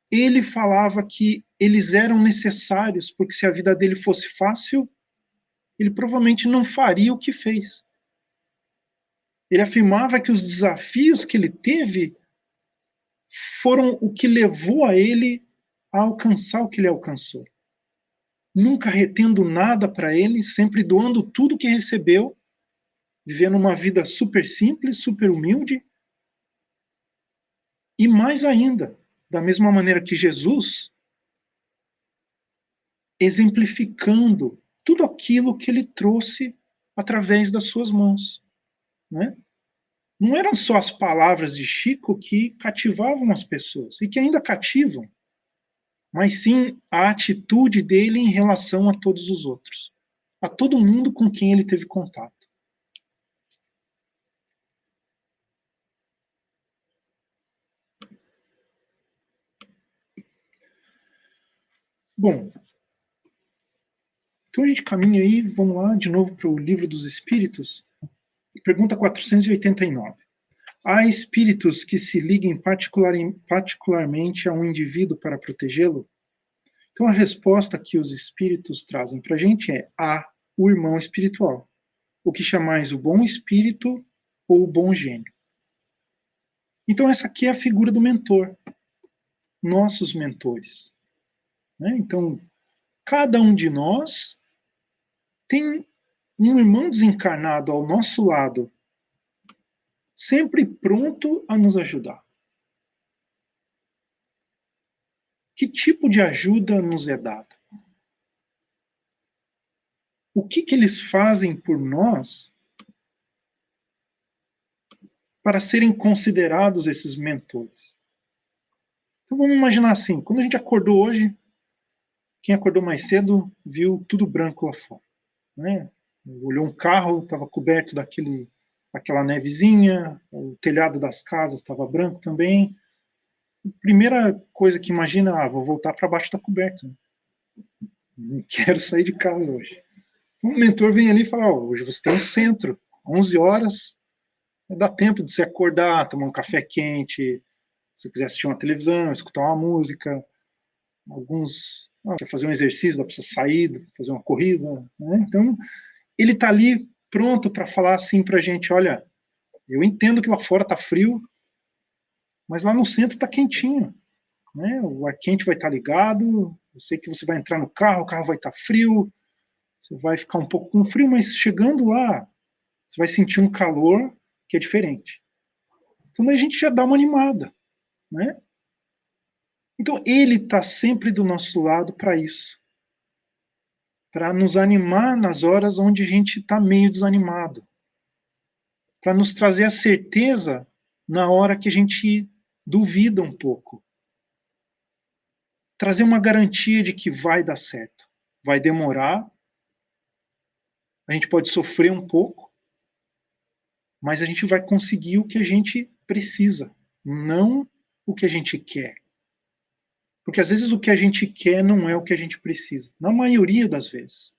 ele falava que eles eram necessários, porque se a vida dele fosse fácil, ele provavelmente não faria o que fez. Ele afirmava que os desafios que ele teve foram o que levou a ele a alcançar o que ele alcançou. Nunca retendo nada para ele, sempre doando tudo que recebeu, vivendo uma vida super simples, super humilde. E mais ainda, da mesma maneira que Jesus, exemplificando tudo aquilo que ele trouxe através das suas mãos. Né? Não eram só as palavras de Chico que cativavam as pessoas, e que ainda cativam, mas sim a atitude dele em relação a todos os outros, a todo mundo com quem ele teve contato. Bom, então a gente caminha aí, vamos lá, de novo para o Livro dos Espíritos, pergunta 489. Há espíritos que se liguem particularmente a um indivíduo para protegê-lo? Então a resposta que os espíritos trazem para a gente é: há o irmão espiritual, o que chamais o bom espírito ou o bom gênio. Então essa aqui é a figura do mentor, nossos mentores. Né? Então, cada um de nós tem um irmão desencarnado ao nosso lado, sempre pronto a nos ajudar. Que tipo de ajuda nos é dada? O que eles fazem por nós para serem considerados esses mentores? Então vamos imaginar assim, quando a gente acordou hoje, quem acordou mais cedo viu tudo branco lá fora. Né? Olhou um carro, estava coberto daquela nevezinha, o telhado das casas estava branco também. Primeira coisa que imagina, vou voltar para baixo da coberta. Não quero sair de casa hoje. O mentor vem ali e fala, hoje você tem um centro, 11 horas, dá tempo de você acordar, tomar um café quente, se você quiser assistir uma televisão, escutar uma música, alguns quer fazer um exercício, dá para você sair, fazer uma corrida. Né? Então, ele está ali pronto para falar assim para a gente, olha, eu entendo que lá fora está frio, mas lá no centro está quentinho. Né? O ar quente vai estar ligado, eu sei que você vai entrar no carro, o carro vai estar frio, você vai ficar um pouco com frio, mas chegando lá, você vai sentir um calor que é diferente. Então daí a gente já dá uma animada. Né? Então ele está sempre do nosso lado para isso. Para nos animar nas horas onde a gente está meio desanimado. Para nos trazer a certeza na hora que a gente duvida um pouco. Trazer uma garantia de que vai dar certo. Vai demorar, a gente pode sofrer um pouco, mas a gente vai conseguir o que a gente precisa, não o que a gente quer. Porque às vezes o que a gente quer não é o que a gente precisa, na maioria das vezes.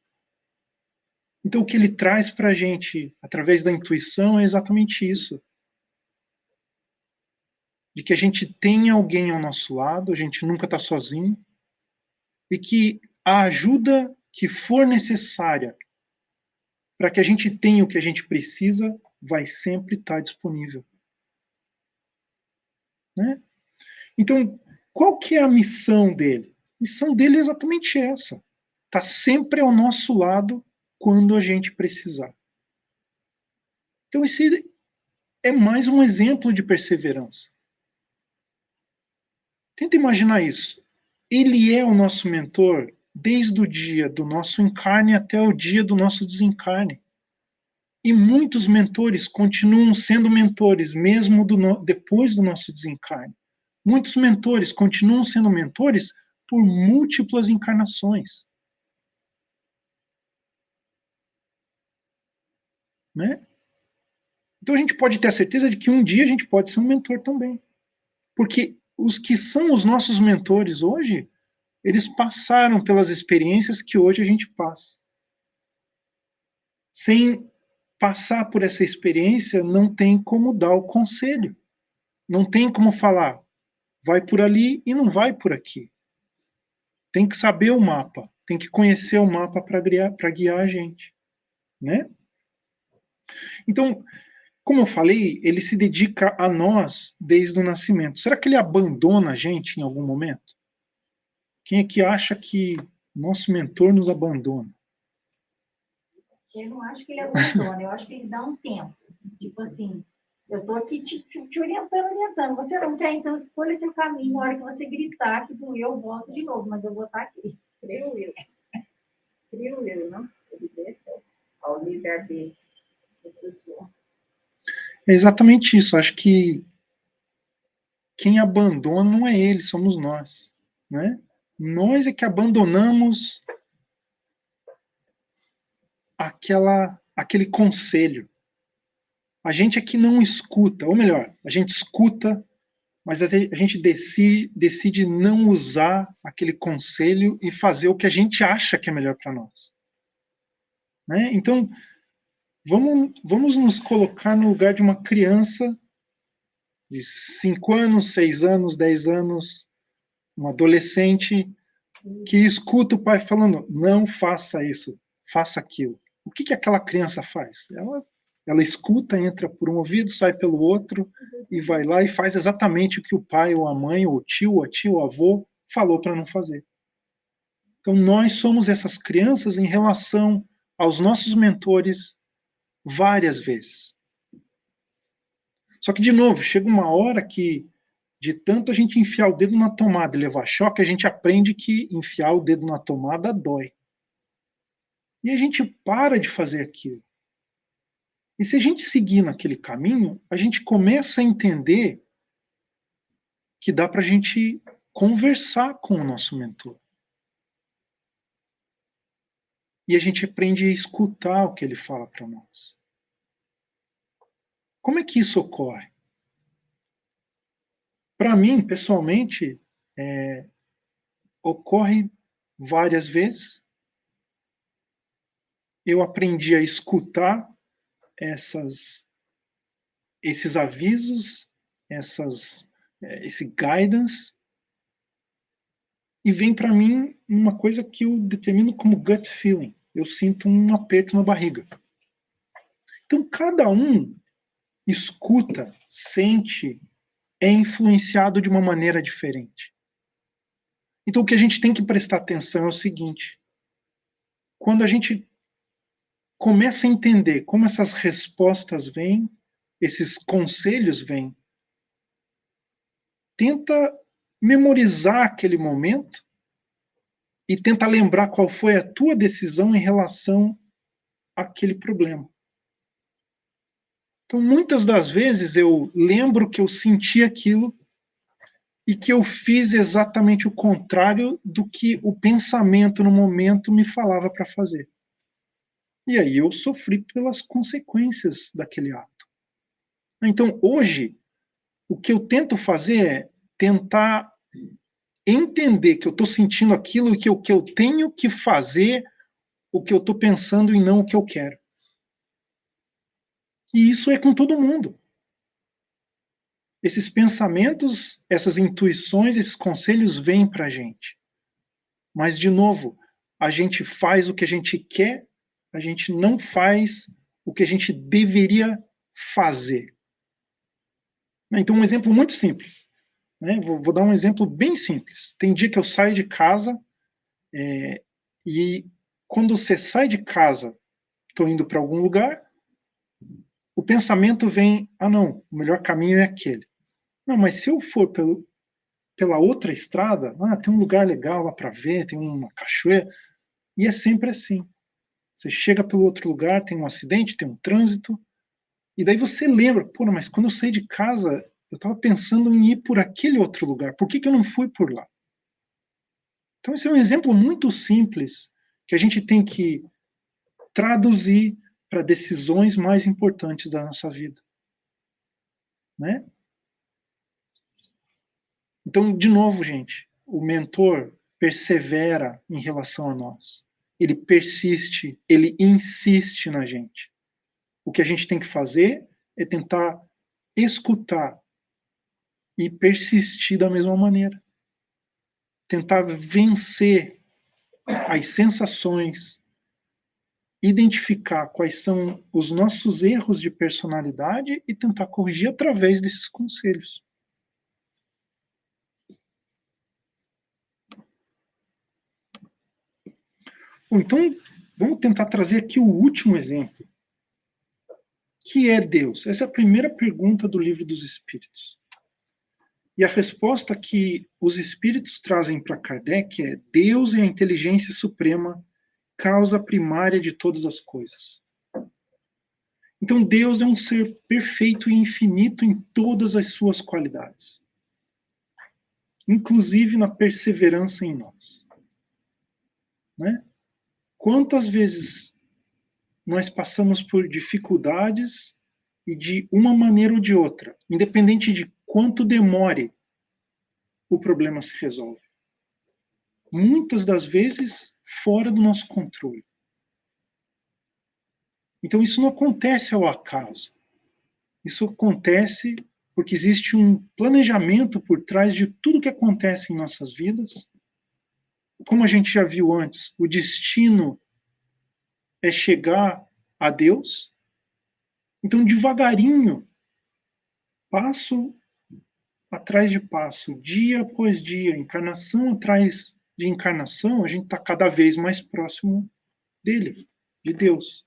Então o que ele traz para a gente, através da intuição, é exatamente isso. De que a gente tem alguém ao nosso lado, a gente nunca está sozinho, e que a ajuda que for necessária para que a gente tenha o que a gente precisa, vai sempre estar disponível. Né? Então, qual que é a missão dele? A missão dele é exatamente essa. Está sempre ao nosso lado quando a gente precisar. Então, esse é mais um exemplo de perseverança. Tenta imaginar isso. Ele é o nosso mentor desde o dia do nosso encarne até o dia do nosso desencarne. E muitos mentores continuam sendo mentores, mesmo depois do nosso desencarne. Muitos mentores continuam sendo mentores por múltiplas encarnações. Né? Então a gente pode ter a certeza de que um dia a gente pode ser um mentor também. Porque os que são os nossos mentores hoje, eles passaram pelas experiências que hoje a gente passa. Sem passar por essa experiência, não tem como dar o conselho. Não tem como falar, vai por ali e não vai por aqui. Tem que saber o mapa, tem que conhecer o mapa para guiar a gente. Né? Então, como eu falei, ele se dedica a nós desde o nascimento. Será que ele abandona a gente em algum momento? Quem é que acha que nosso mentor nos abandona? Eu não acho que ele abandona, eu acho que ele dá um tempo. Tipo assim, eu estou aqui te orientando. Você não quer, então escolha seu caminho. Na hora que você gritar que doeu, eu volto de novo, mas eu vou estar aqui. Creio eu, não? Ele deixa ao livre-arbítrio da pessoa. É exatamente isso. Acho que quem abandona não é ele, somos nós. Né? Nós é que abandonamos aquele conselho. A gente é que não escuta, ou melhor, a gente escuta, mas a gente decide não usar aquele conselho e fazer o que a gente acha que é melhor para nós. Né? Então, vamos nos colocar no lugar de uma criança de 5 anos, 6 anos, 10 anos, um adolescente que escuta o pai falando, não faça isso, faça aquilo. O que aquela criança faz? Ela escuta, entra por um ouvido, sai pelo outro, e vai lá e faz exatamente o que o pai, ou a mãe, ou o tio, a tia, o avô falou para não fazer. Então, nós somos essas crianças em relação aos nossos mentores várias vezes. Só que, de novo, chega uma hora que, de tanto a gente enfiar o dedo na tomada e levar choque, a gente aprende que enfiar o dedo na tomada dói. E a gente para de fazer aquilo. E se a gente seguir naquele caminho, a gente começa a entender que dá para a gente conversar com o nosso mentor. E a gente aprende a escutar o que ele fala para nós. Como é que isso ocorre? Para mim, pessoalmente, ocorre várias vezes. Eu aprendi a escutar esses avisos, esse guidance, e vem para mim uma coisa que eu determino como gut feeling. Eu sinto um aperto na barriga. Então, cada um escuta, sente, é influenciado de uma maneira diferente. Então, o que a gente tem que prestar atenção é o seguinte: quando a gente começa a entender como essas respostas vêm, esses conselhos vêm, tenta memorizar aquele momento e tenta lembrar qual foi a tua decisão em relação àquele problema. Então, muitas das vezes eu lembro que eu senti aquilo e que eu fiz exatamente o contrário do que o pensamento no momento me falava para fazer. E aí eu sofri pelas consequências daquele ato. Então, hoje, o que eu tento fazer é tentar entender que eu estou sentindo aquilo e que eu tenho que fazer o que eu estou pensando e não o que eu quero. E isso é com todo mundo. Esses pensamentos, essas intuições, esses conselhos vêm para a gente. Mas, de novo, a gente faz o que a gente quer, a gente não faz o que a gente deveria fazer. Então, um exemplo muito simples. Né? Vou dar um exemplo bem simples. Tem dia que eu saio de casa e quando você sai de casa, estou indo para algum lugar, o pensamento vem, não, o melhor caminho é aquele. Não, mas se eu for pela outra estrada, tem um lugar legal lá para ver, tem uma cachoeira, e é sempre assim. Você chega pelo outro lugar, tem um acidente, tem um trânsito, e daí você lembra, pô, mas quando eu saí de casa, eu estava pensando em ir por aquele outro lugar, por que eu não fui por lá? Então esse é um exemplo muito simples, que a gente tem que traduzir para decisões mais importantes da nossa vida, né? Então, de novo, gente, o mentor persevera em relação a nós. Ele persiste, ele insiste na gente. O que a gente tem que fazer é tentar escutar e persistir da mesma maneira. Tentar vencer as sensações, identificar quais são os nossos erros de personalidade e tentar corrigir através desses conselhos. Bom, então, vamos tentar trazer aqui o último exemplo, que é Deus. Essa é a primeira pergunta do Livro dos Espíritos. E a resposta que os Espíritos trazem para Kardec é: Deus é a inteligência suprema, causa primária de todas as coisas. Então, Deus é um ser perfeito e infinito em todas as suas qualidades, inclusive na perseverança em nós. Né? Quantas vezes nós passamos por dificuldades e de uma maneira ou de outra, independente de quanto demore, o problema se resolve. Muitas das vezes fora do nosso controle. Então isso não acontece ao acaso. Isso acontece porque existe um planejamento por trás de tudo que acontece em nossas vidas. Como a gente já viu antes, o destino é chegar a Deus. Então, devagarinho, passo atrás de passo, dia após dia, encarnação atrás de encarnação, a gente está cada vez mais próximo dele, de Deus.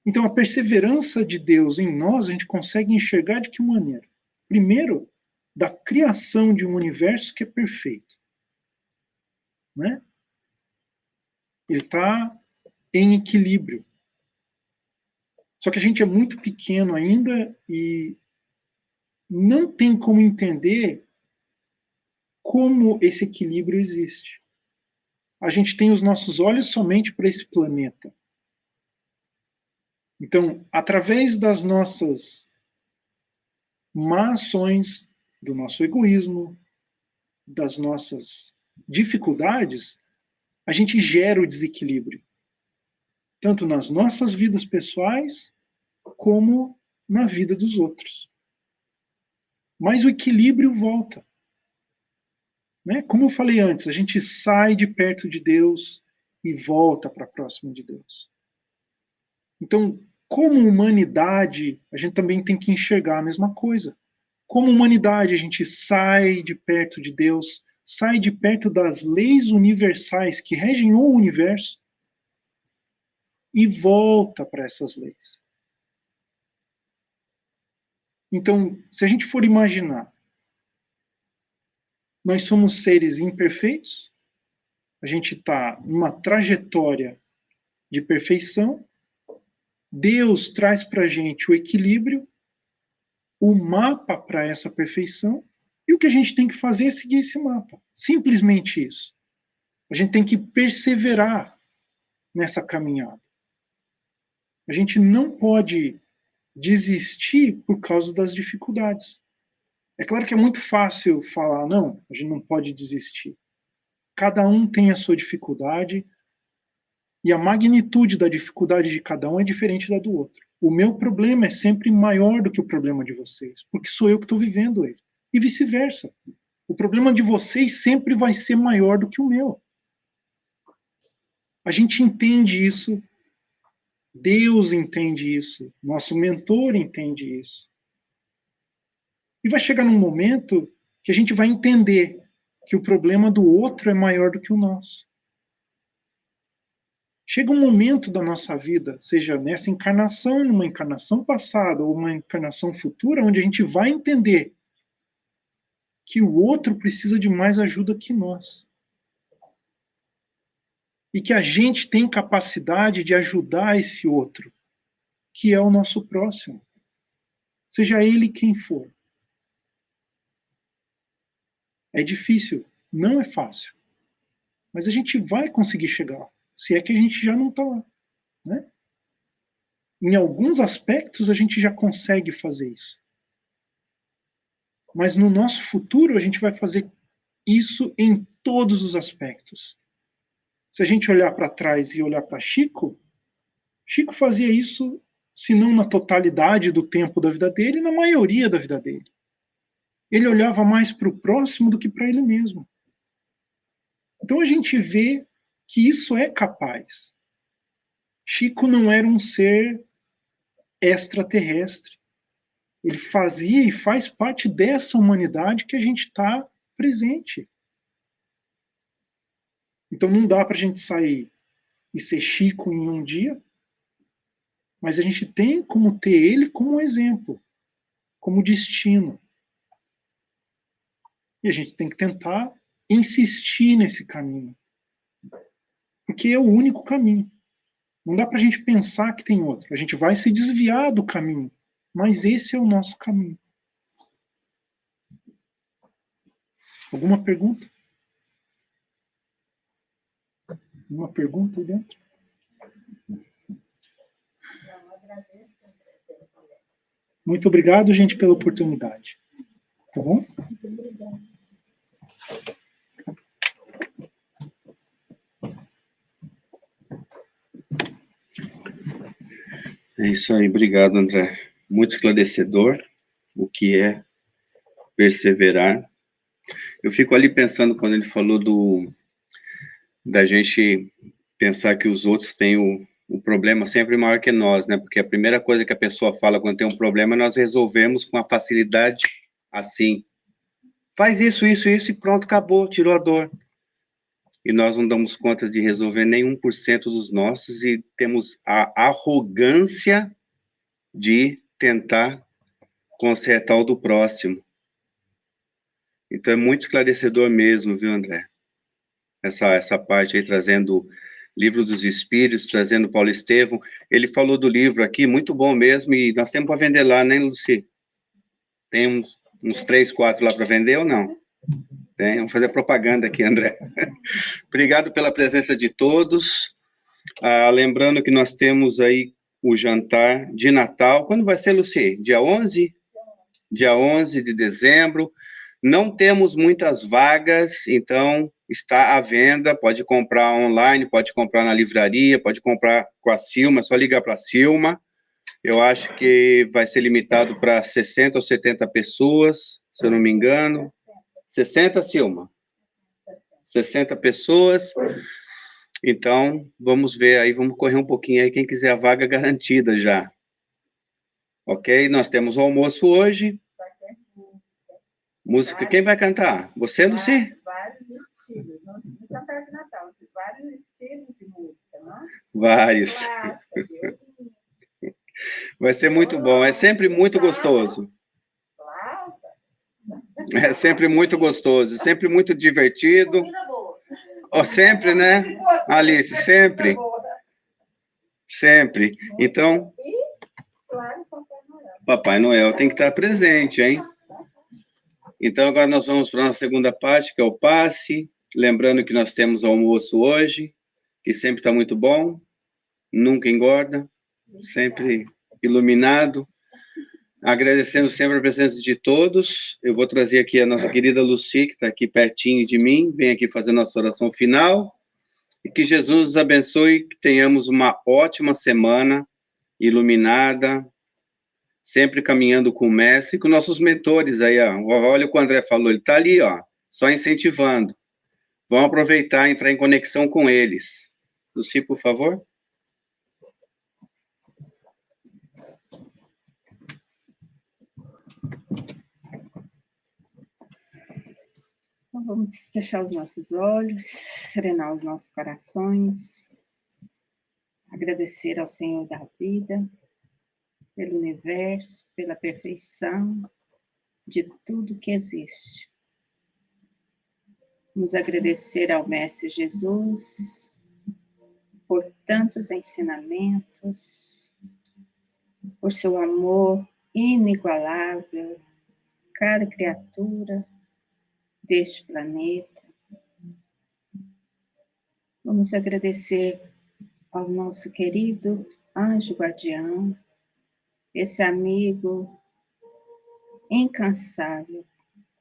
Então, a perseverança de Deus em nós, a gente consegue enxergar de que maneira? Primeiro, da criação de um universo que é perfeito. Né? Ele está em equilíbrio. Só que a gente é muito pequeno ainda e não tem como entender como esse equilíbrio existe. A gente tem os nossos olhos somente para esse planeta. Então, através das nossas má ações, do nosso egoísmo, das nossas dificuldades, a gente gera o desequilíbrio. Tanto nas nossas vidas pessoais, como na vida dos outros. Mas o equilíbrio volta. Né? Como eu falei antes, a gente sai de perto de Deus e volta para próximo de Deus. Então, como humanidade, a gente também tem que enxergar a mesma coisa. Como humanidade, a gente sai de perto de Deus, sai de perto das leis universais que regem o universo e volta para essas leis. Então, se a gente for imaginar, nós somos seres imperfeitos, a gente está numa trajetória de perfeição, Deus traz para a gente o equilíbrio, o mapa para essa perfeição, e o que a gente tem que fazer é seguir esse mapa. Simplesmente isso. A gente tem que perseverar nessa caminhada. A gente não pode desistir por causa das dificuldades. É claro que é muito fácil falar, não, a gente não pode desistir. Cada um tem a sua dificuldade e a magnitude da dificuldade de cada um é diferente da do outro. O meu problema é sempre maior do que o problema de vocês, porque sou eu que estou vivendo ele. E vice-versa. O problema de vocês sempre vai ser maior do que o meu. A gente entende isso, Deus entende isso, nosso mentor entende isso. E vai chegar num momento que a gente vai entender que o problema do outro é maior do que o nosso. Chega um momento da nossa vida, seja nessa encarnação, numa encarnação passada ou uma encarnação futura, onde a gente vai entender que o outro precisa de mais ajuda que nós. E que a gente tem capacidade de ajudar esse outro, que é o nosso próximo. Seja ele quem for. É difícil, não é fácil. Mas a gente vai conseguir chegar lá, se é que a gente já não está lá, né? Em alguns aspectos a gente já consegue fazer isso. Mas no nosso futuro a gente vai fazer isso em todos os aspectos. Se a gente olhar para trás e olhar para Chico, Chico fazia isso, se não na totalidade do tempo da vida dele, na maioria da vida dele. Ele olhava mais para o próximo do que para ele mesmo. Então a gente vê que isso é capaz. Chico não era um ser extraterrestre. Ele fazia e faz parte dessa humanidade que a gente está presente. Então não dá para a gente sair e ser Chico em um dia, mas a gente tem como ter ele como exemplo, como destino. E a gente tem que tentar insistir nesse caminho, porque é o único caminho. Não dá para a gente pensar que tem outro. A gente vai se desviar do caminho, mas esse é o nosso caminho. Alguma pergunta? Uma pergunta aí dentro? Muito obrigado, gente, pela oportunidade. Tá bom? É isso aí, obrigado, André. Muito esclarecedor o que é perseverar. Eu fico ali pensando quando ele falou da gente pensar que os outros têm o problema sempre maior que nós, né? Porque a primeira coisa que a pessoa fala quando tem um problema, nós resolvemos com a facilidade assim. Faz isso, isso, isso e pronto, acabou, tirou a dor. E nós não damos conta de resolver nem 1% dos nossos e temos a arrogância de tentar consertar o do próximo. Então é muito esclarecedor mesmo, viu, André? Essa parte aí, trazendo Livro dos Espíritos, trazendo Paulo Estevão. Ele falou do livro aqui, muito bom mesmo, e nós temos para vender lá, né, Luci? Tem uns 3, 4 lá para vender ou não? Tem, vamos fazer propaganda aqui, André. Obrigado pela presença de todos. Lembrando que nós temos aí o jantar de Natal. Quando vai ser, Luci? Dia 11? Dia 11 de dezembro. Não temos muitas vagas, então está à venda, pode comprar online, pode comprar na livraria, pode comprar com a Silma, é só ligar para a Silma. Eu acho que vai ser limitado para 60 ou 70 pessoas, se eu não me engano. 60, Silma? 60 pessoas. Então, vamos ver aí, vamos correr um pouquinho aí, quem quiser a vaga garantida já. Ok? Nós temos o almoço hoje. Música, quem vai cantar? Você, Luci? Vários estilos, não cantar de Natal, vários estilos de música, não? Vários. Vai ser muito bom, é sempre muito gostoso. É sempre muito gostoso, sempre muito divertido. Oh, sempre, né, Alice? Sempre. Sempre. Então, Papai Noel tem que estar presente, hein? Então, agora nós vamos para a nossa segunda parte, que é o passe. Lembrando que nós temos almoço hoje, que sempre está muito bom, nunca engorda, sempre iluminado. Agradecendo sempre a presença de todos. Eu vou trazer aqui a nossa querida Luci, que está aqui pertinho de mim, vem aqui fazer nossa oração final. E que Jesus nos abençoe, que tenhamos uma ótima semana, iluminada, sempre caminhando com o mestre e com nossos mentores aí, ó. Olha o que o André falou, ele está ali, ó, só incentivando. Vamos aproveitar e entrar em conexão com eles. Luci, por favor. Então, vamos fechar os nossos olhos, serenar os nossos corações, agradecer ao Senhor da vida, pelo universo, pela perfeição de tudo que existe. Vamos agradecer ao Mestre Jesus por tantos ensinamentos, por seu amor inigualável, cada criatura deste planeta. Vamos agradecer ao nosso querido anjo guardião, esse amigo incansável,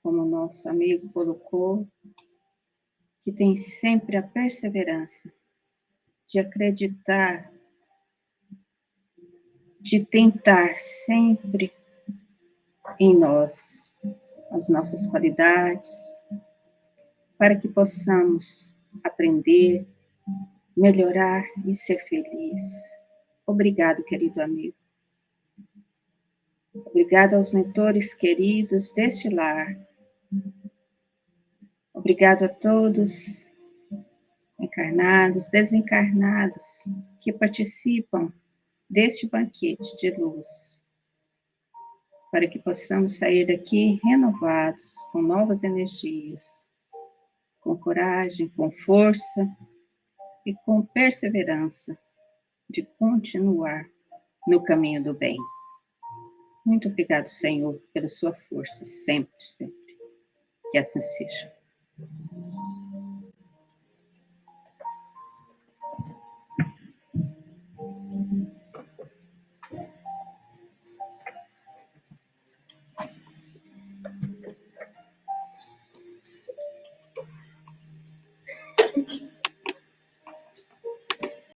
como o nosso amigo colocou, que tem sempre a perseverança de acreditar, de tentar sempre em nós as nossas qualidades, para que possamos aprender, melhorar e ser feliz. Obrigado, querido amigo. Obrigado aos mentores queridos deste lar. Obrigado a todos, encarnados, desencarnados, que participam deste banquete de luz, para que possamos sair daqui renovados, com novas energias, com coragem, com força e com perseverança de continuar no caminho do bem. Muito obrigado, Senhor, pela sua força, sempre, sempre. Que assim seja.